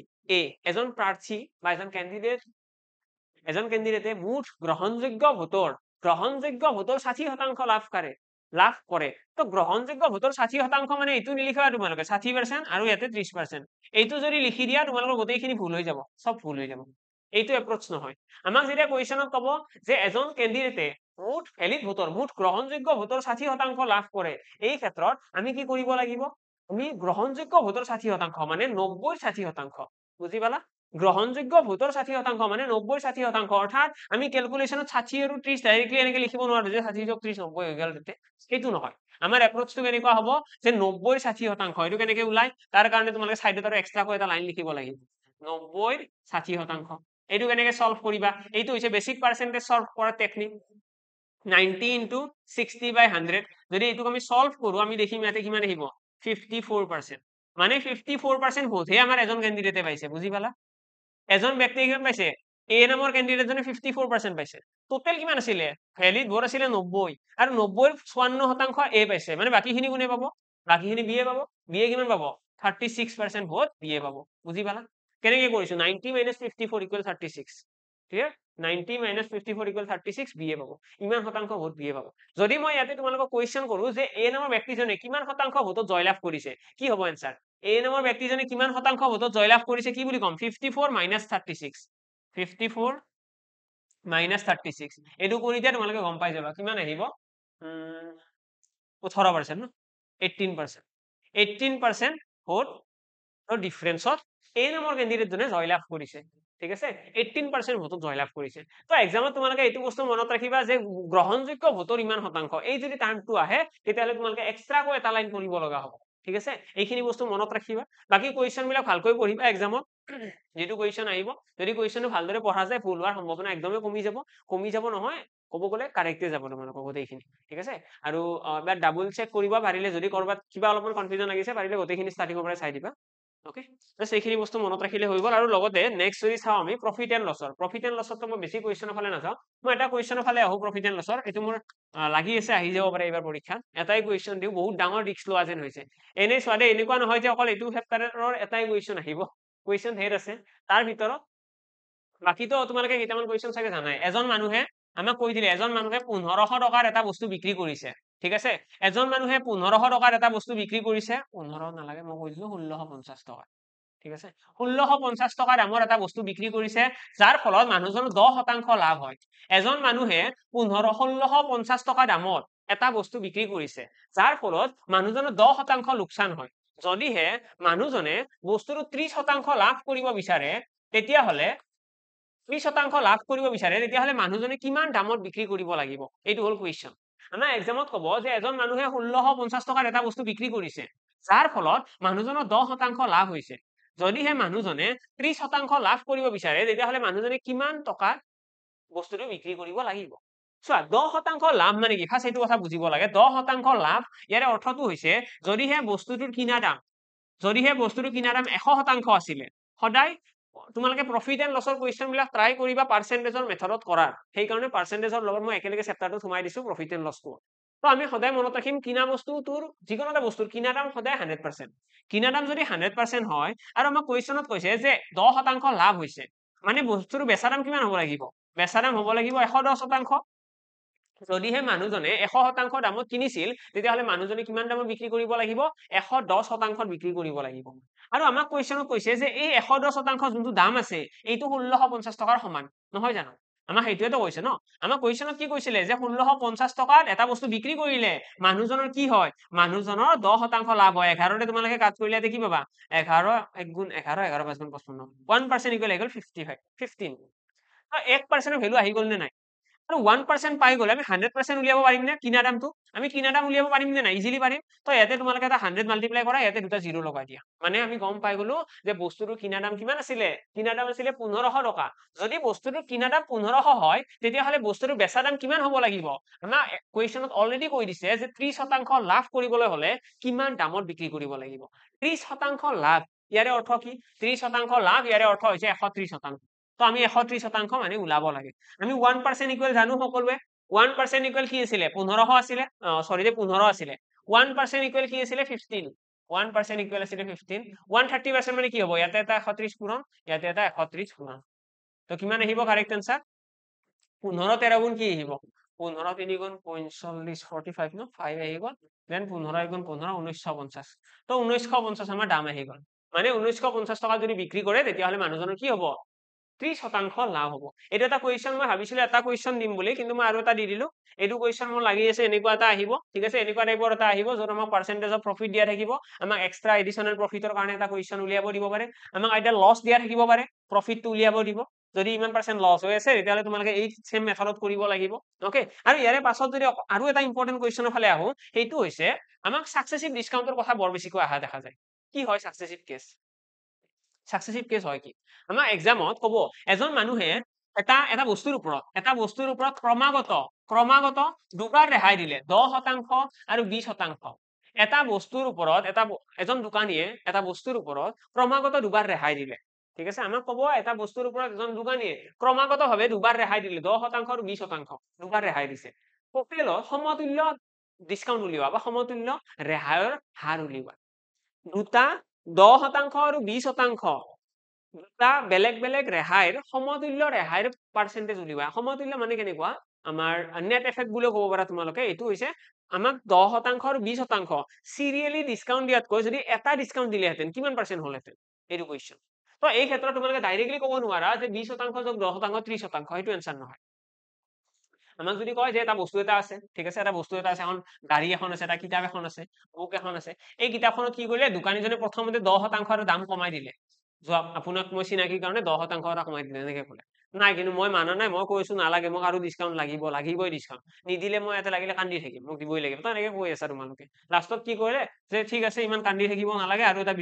এজন প্ৰাৰ্থী বা এজন কেণ্ডিডেটে মুঠ গ্ৰহণযোগ্য ভোটৰ 60% লাভ কৰে তো গ্ৰহণযোগ্য ভোটৰ 60% মানে এইটো নিলিখা তোমালোকে 60% আৰু ইয়াতে 30% এইটো যদি লিখি দিয়া তোমালোকৰ গোটেইখিনি ভুল হৈ যাব সব ভুল হৈ যাব এইটো এপ্ৰোচ নহয় আমাক যেতিয়া কুৱেশ্যনত ক'ব যে এজন কেণ্ডিডেটে মুঠ ভ্যালিড ভোটৰ মুঠ গ্ৰহণযোগ্য ভোটৰ 60% লাভ কৰে এই ক্ষেত্ৰত আমি কি কৰিব লাগিব আমি গ্ৰহণযোগ্য ভোটৰ 60% মানে 90-60% বুজি পালা গ্ৰহণযোগ্য ভোটৰ 60% মানে 90-60% অৰ্থাৎ আমি ক্যালকুলেশনত 60 আৰু 30 ডাইৰেক্টলি এনেকে লিখিব নোৱাৰো যে 60 যোগ 30 90 হৈ গ'ল তেতে সেইটো নহয় আমাৰ এপ্ৰোচটো কেনেকুৱা হ'ব যে 90-60% এইটো কেনেকে ওলাই তাৰ কাৰণে তোমালোকে সাইডত আৰু এক্সট্ৰাকৈ এটা লাইন লিখিব লাগিব 90-60% এইটো কেনেকে সলভ কৰিবা এইটো হৈছে বেসিক পাৰ্সেন্টেজ সলভ কৰা টেকনিক 90 into 60/100 যদি এইটোক আমি সলভ কৰো আমি দেখিম ইয়াতে কিমান আহিব 54% মানে 54% ভোটহে আমাৰ এজন ক্যান্ডিডেটে পাইছে বুজি পালা এজন ব্যক্তিয়ে কিমান পাইছে এ নামৰ ক্যান্ডিডেট জনে 54% পাইছে টোটাল কিমান আছিলে ভ্যালিড ভোট আছিলে 90 আৰু 90 56% এ পাইছে মানে বাকিখিনি কোনে পাব বাকিখিনি বিয়ে পাব বিয়ে কিমান পাব 36% ভোট বিয়ে পাব বুজি পালা কেনেকে কৰিছো 90 - 54 = 36 ক্লিয়াৰ 90 - 54 = 36 বিয়ে পাব ইমান শতাংশ ভোট বিয়ে পাব যদি মই ইয়াতে তোমালোকক কোৱেশ্চন কৰো যে এ নামৰ ব্যক্তিজনে কিমান শতাংশ ভোটত জয়লাভ কৰিছে কি হ'ব এনসাৰ এ নামৰ ব্যক্তিজনে কিমান শতাংশ ভোটত জয়লাভ কৰিছে কি বুলি কম 54 - 36 54 - 36 এইটো কৰি দিয়া তোমালোকে গম পাই যাবা কিমান আহিব 18% ন 18% 18% ভোট ডিফাৰেন্সত এ নামৰ ক্যান্ডিডেট জনে জয়লাভ কৰিছে ঠিক আছে 18% ভোটত জয়লাভ কৰিছে তো এক্সামত তোমালোকে এইটো বস্তু মনত ৰাখিবা যে গ্ৰহণযোগ্য ভোটৰ ইমান শতাংশ এই যদি টাৰ্মটো আহে তেতিয়াহ'লে তোমালোকে এক্সট্ৰাকৈ এটা লাইন কৰিব লগা হ'ব ঠিক আছে এইখিনি বস্তু মনত ৰাখিবা বাকি কুৱেশ্যন বিলাক ভালকৈ পঢ়িবা এক্সামত যেটো কুৱেশ্যন আহিব যদি কুৱেশ্যনটো ভালদৰে পঢ়া যায় ভুল হোৱাৰ সম্ভাৱনা একদমই কমি যাব নহয় ক'ব গ'লে কাৰেক্টে যাব তোমালোকৰ গোটেইখিনি ঠিক আছে আৰু এবাৰ ডাবল চেক কৰিব পাৰিলে যদি কৰবাত কিবা অলপমান কনফিউজন লাগিছে পাৰিলে গোটেইখিনি ষ্টাৰ্টিংৰ পৰা চাই দিবা ওকে জাস্ট এইখিনি বস্তু মনত ৰাখিলে হৈ গ'ল আৰু লগতে নেক্সট যদি চাও আমি প্ৰফিট এণ্ড লছৰ মই বেছি কুৱেশ্যনৰ ফালে নাযাওঁ মই এটা কুৱেশ্যনৰ ফালে আহো প্ৰফিট এণ্ড লছৰ এইটো মোৰ লাগি আছে আহি যাব পাৰে এইবাৰ পৰীক্ষাত এটাই কুৱেশ্যন দিও বহুত ডাঙৰ ৰিস্ক লোৱা যেন হৈছে এনে সোৱাদে এনেকুৱা নহয় যে অকল এইটো চেপ্টাৰৰ এটাই কুৱেশ্যন আহিব কুৱেশ্যন ধেৰ আছে তাৰ ভিতৰত বাকিতো তোমালোকে কেইটামান কুৱেশ্যন চাগে জানাই এজন মানুহে আমাক কৈ দিলে এজন মানুহে 1500 টকাৰ এটা বস্তু বিক্ৰী কৰিছে ঠিক আছে এজন মানুহে 1500 টকাৰ এটা বস্তু বিক্ৰী কৰিছে 15 নালাগে মই কৈ দিলো 1650 টকা ঠিক আছে 1650 টকা দামৰ এটা বস্তু বিক্ৰী কৰিছে যাৰ ফলত মানুহজনৰ 10% লাভ হয় এজন মানুহে 1650 টকা দামত এটা বস্তু বিক্ৰী কৰিছে যাৰ ফলত মানুহজনৰ 10% লোকসান হয় যদিহে মানুহজনে বস্তুটো 30% লাভ কৰিব বিচাৰে তেতিয়াহ'লে 30% লাভ কৰিব বিচাৰে তেতিয়াহ'লে মানুহজনে কিমান দামত বিক্ৰী কৰিব লাগিব এইটো হ'ল কুৱেশ্যন আমাৰ এক্সামত ক'ব যে এজন মানুহে 1650 টকাৰ এটা বস্তু বিক্ৰী কৰিছে যাৰ ফলত মানুহজনৰ 10% লাভ হৈছে যদিহে মানুহজনে 30% লাভ কৰিব বিচাৰে তেতিয়াহ'লে মানুহজনে কিমান টকা বস্তুটো বিক্ৰী কৰিব লাগিব চোৱা 10% লাভ মানে কি ফাৰ্ষ্ট এইটো কথা বুজিব লাগে 10% লাভ ইয়াৰ অৰ্থটো হৈছে যদিহে বস্তুটোৰ কিনা দাম 100% আছিলে সদায় তোমালোকে প্ৰফিট এণ্ড লছৰ কুৱেশ্যন বিলাক ট্ৰাই কৰিবা পাৰ্চেন্টেজৰ মেথডত কৰাৰ সেই কাৰণে পাৰ্চেন্টেজৰ লগত মই একেলগে চেপ্টাৰটো সোমাই দিছো প্ৰফিট এণ্ড লছটো তো আমি সদায় মনত ৰাখিম কিনা বস্তু তোৰ যিকোনো এটা বস্তুৰ কিনা দাম সদায় 100% কিনা দাম যদি 100% হয় আৰু আমাক কুৱেশ্যনত কৈছে যে 10% লাভ হৈছে মানে বস্তুৰ বেচা দাম কিমান হ'ব লাগিব বেচা দাম হ'ব লাগিব 110% যদিহে মানুহজনে 100% দামত কিনিছিল তেতিয়াহ'লে মানুহজনে কিমান দামত বিক্ৰী কৰিব লাগিব 110% বিক্ৰী কৰিব লাগিব আৰু আমাক কুৱেশ্যনত কৈছে যে এই 110% যোনটো দাম আছে এইটো 1650 টকাৰ সমান নহয় জানো আমাক সেইটোৱেতো কৈছে ন, আমাক কুৱেশ্যনত কি কৈছিলে যে 1650 টকাত এটা বস্তু বিক্ৰী কৰিলে মানুহজনৰ কি হয়, মানুহজনৰ 10% লাভ হয়। 11 তোমালোকে কাট কৰিলে কি পাবা, 11 1 গুণ 11 11 5 গুণ 55, 1% ইকুৱেল আহি গ'ল 55 15। 1% ভেলু আহি গ'ল নে নাই, আৰু 1% পাই গ'লে আমি 100% উলিয়াব পাৰিম নে কিনা দামটো, আমি কিনা দাম উলিয়াব পাৰিম নে নাই, ইজিলি পাৰিম। তো ইয়াতে তোমালোকে এটা 100 মাল্টিপ্লাই কৰা, ইয়াতে দুটা জিৰ' লগাই দিয়া, মানে আমি গম পাই গ'লো যে বস্তুটোৰ কিনা দাম কিমান আছিলে, কিনা দাম আছিলে 1500 টকা। যদি বস্তুটোৰ কিনা দাম 1500 হয় তেতিয়াহ'লে বস্তুটোৰ বেচা দাম কিমান হ'ব লাগিব, আমাৰ কুৱেশ্যনত অলৰেডি কৈ দিছে যে 30% লাভ কৰিবলৈ হ'লে কিমান দামত বিক্ৰী কৰিব লাগিব। 30% লাভ, ইয়াৰে অৰ্থ কি, 30% লাভ ইয়াৰে অৰ্থ হৈছে 130%। তো আমি 130% মানে ওলাব লাগে। আমি 1% ইকুৱেল জানো সকলোৱে, 1% ইকুৱেল কি আছিলে 1500 আছিলে, সৰি যে 15 আছিলে, 1% ইকুৱেল কি আছিলে 15, 1% ইকুৱেল আছিলে 15, 130% মানে কি হ'ব, ইয়াতে এটা 130 পূৰণ, ইয়াতে এটা 130 পূৰণ। তো কিমান আহিব কাৰেক্ট আনসাৰ, 15 13 গুণ কি আহিব, 15 3 গুণ 45 45 ন 5 আহি গ'ল, দেন 15 গুণ 15 1950। তো 1950 আমাৰ দাম আহি গ'ল, মানে 1950 টকা যদি বিক্ৰী কৰে তেতিয়াহ'লে মানুহজনৰ কি হ'ব, 30% লাভ হ'ব। এইটো এটা কুৱেশ্যন, মই ভাবিছিলো এটা কুৱেশ্যন দিম বুলি, কিন্তু মই আৰু এটা দি দিলো। এইটো কুৱেশ্যন মোৰ লাগি আছে এনেকুৱা এটা আহিব, ঠিক আছে, এনেকুৱা টাইপৰ এটা আহিব য'ত আমাক পাৰ্চেন্টেজ অফ প্ৰফিট দিয়া থাকিব, আমাক এক্সট্ৰা এডিশ্যনেল প্ৰফিটৰ কাৰণে এটা কুৱেশ্যন উলিয়াব দিব পাৰে, আমাক আইদাৰ লছ দিয়া থাকিব পাৰে, প্ৰফিটটো উলিয়াব দিব। যদি ইমান পাৰ্চেন্ট লছ হৈ আছে তেতিয়াহ'লে তোমালোকে এই সেম মেথডত কৰিব লাগিব। অকে, আৰু ইয়াৰে পাছত যদি আৰু এটা ইম্পৰ্টেন্ট কুৱেশ্যনৰ ফালে আহো, সেইটো হৈছে আমাক সাকচেছিভ ডিসকাউন্টৰ কথা বৰ বেছিকৈ অহা দেখা যায়। কি হয় সাকচেছিভ কেছ, সাকচেছিভ কেছ হয় কি, আমাৰ এক্সামত কব এজন মানুহে এটা বস্তুৰ ওপৰত ক্ৰমাগত দুবাৰ ৰেহাই দিলে 10% আৰু 20%। এটা বস্তুৰ ওপৰত এজন দোকানীয়ে এটা বস্তুৰ ওপৰত ক্ৰমাগত দুবাৰ ৰেহাই দিলে, ঠিক আছে, আমাক কব এটা বস্তুৰ ওপৰত এজন দোকানীয়ে ক্ৰমাগত ভাৱে দুবাৰ ৰেহাই দিলে 10% আৰু 20%, দুবাৰ ৰেহাই দিছে। টোটেলত সমতুল্য ডিসকাউন্ট উলিওৱা বা সমতুল্য ৰেহাইৰ হাৰ উলিওৱা। দুটা 10% আৰু 20%, দুটা বেলেগ বেলেগ ৰেহাইৰ সমতুল্য ৰেহাইৰ পাৰ্চেন্টেজ উলিওৱা। সমতুল্য মানে কেনেকুৱা, আমাৰ নেট এফেক্ট বুলিও ক'ব পাৰা তোমালোকে। এইটো হৈছে আমাক 10% আৰু 20% চিৰিয়েলি ডিসকাউন্ট দিয়াতকৈ যদি এটা ডিসকাউন্ট দিলেহেঁতেন কিমান পাৰ্চেন্ট হ'লহেঁতেন, এইটো কুৱেশ্যন। তো এই ক্ষেত্ৰত তোমালোকে ডাইৰেক্টলি ক'ব নোৱাৰা যে 20% যোগ 10% 30%, সেইটো এনসাৰ নহয়। আমাক যদি কয় যে এটা বস্তু এটা আছে, ঠিক আছে, এটা বস্তু এটা আছে, এখন গাড়ী এখন আছে, এটা কিতাপ এখন আছে, বুক এখন আছে, এই কিতাপখনত কি কৰিলে দোকানীজনে প্ৰথমতে 10% আৰু দাম কমাই দিলে, যোৱা আপোনাক মই চিনাকি কাৰণে 10% এটা কমাই দিলে, এনেকে ক'লে। নাই, কিন্তু মই মানা নাই, মই কৈছো নালাগে, মোক আৰু ডিসকাউন্ট লাগিবই ডিসকাউন্ট, নিদিলে মই ইয়াতে লাগিলে কান্দি থাকিম, মোক দিবই লাগিব। তো এনেকে কৈ আছা তোমালোকে, লাষ্টত কি কৰিলে যে ঠিক আছে ইমান কান্দি থাকিব নালাগে, আৰু এটা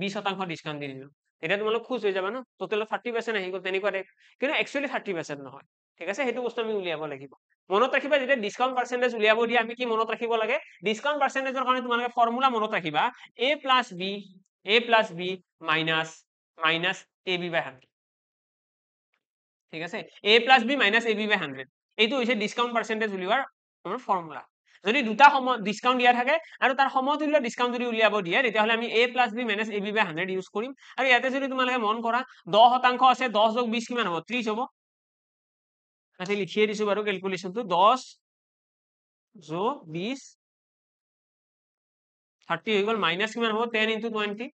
20% ডিসকাউন্ট দি দিলো। এতিয়া তোমালোক খুশ হৈ যাবা ন, টোটেলত 30% আহি গ'ল, তেনেকুৱা টাইপ। কিন্তু একচুৱেলি 30% নহয়, ঠিক আছে, সেইটো বস্তু আমি উলিয়াব লাগিব। মনত ৰাখিবা, যেতিয়া ডিসকাউন্ট পাৰ্চেন্টেজ উলিয়াব দিয়ে আমি কি মনত ৰাখিব লাগে, ডিসকাউন্ট পাৰ্চেন্টেজৰ কাৰণে তোমালোকে ফৰ্মুলা মনত ৰাখিবা, a plus b minus ab by 100, ঠিক আছে, a plus b minus ab by 100, এইটো হৈছে ডিসকাউন্ট পাৰ্চেন্টেজ উলিওৱাৰ আমাৰ ফৰ্মুলা। যদি দুটা ডিসকাউন্ট দিয়া থাকে আৰু তাৰ সমতুল্য ডিসকাউন্ট যদি উলিয়াব দিয়ে তেতিয়াহ'লে আমি a plus b minus ab by 100 use কৰিম। আৰু ইয়াতে যদি তোমালোকে মন কৰা 10% আছে, 10 যোগ 20 কিমান হ'ব, 30 হ'ব। তাতে লিখিয়ে দিছো বাৰু কেলকুলেশ্যনটো, 10 যোগ 20 30 হৈ গ'ল, মাইনাছ কিমান হ'ব 10 into 20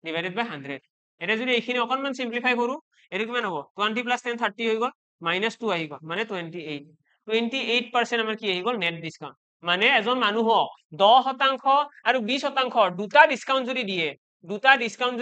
divided by 100। এতিয়া যদি এইখিনি অকণমান চিম্পলিফাই কৰো, এইটো কিমান হ'ব, 20 plus 10 30 হৈ গ'ল, মাইনাছ 2 আহি গ'ল, মানে 28% আমাৰ কি আহি গ'ল, নেট ডিসকাউন্ট। মানে এজন মানুহক 10% আৰু 20% দুটা ডিসকাউন্ট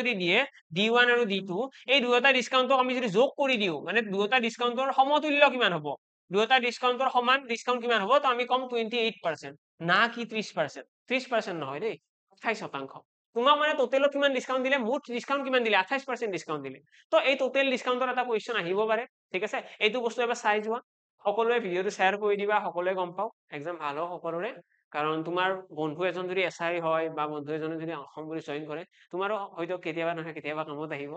যদি দিয়ে, D1 আৰু D2, এই দুয়োটা ডিসকাউন্টক আমি যদি যোগ কৰি দিও, মানে দুয়োটা ডিসকাউন্টৰ সমতুল্য কিমান হ'ব, দুয়োটা ডিসকাউন্টৰ সমান ডিসকাউন্ট কিমান হ'ব, তো আমি কম 28%, না কি 30%, 30% নহয় দেই, 28%। তোমাক মানে টোটেলত কিমান ডিসকাউন্ট দিলে, মুঠ ডিসকাউন্ট কিমান দিলে, 28% ডিসকাউন্ট দিলে। তো এই টোটেল ডিসকাউন্টৰ এটা কুৱেশ্যন আহিব পাৰে, ঠিক আছে, এইটো বস্তু এবাৰ চাই যোৱা। সকলোৱে ভিডিঅ'টো শ্বেয়াৰ কৰি দিবা, সকলোৱে গম পাওক, এক্সাম ভাল হওক সকলোৰে। কাৰণ তোমাৰ বন্ধু এজন যদি SI হয় বা বন্ধু এজনে যদি অসম পুলিচ জইন কৰে, তোমাৰো হয়তো কেতিয়াবা নহয় কেতিয়াবা কামত আহিব।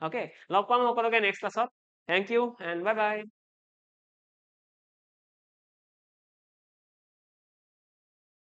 অকে, লগ পাম সকলোকে নেক্সট ক্লাছত। Thank you and bye by.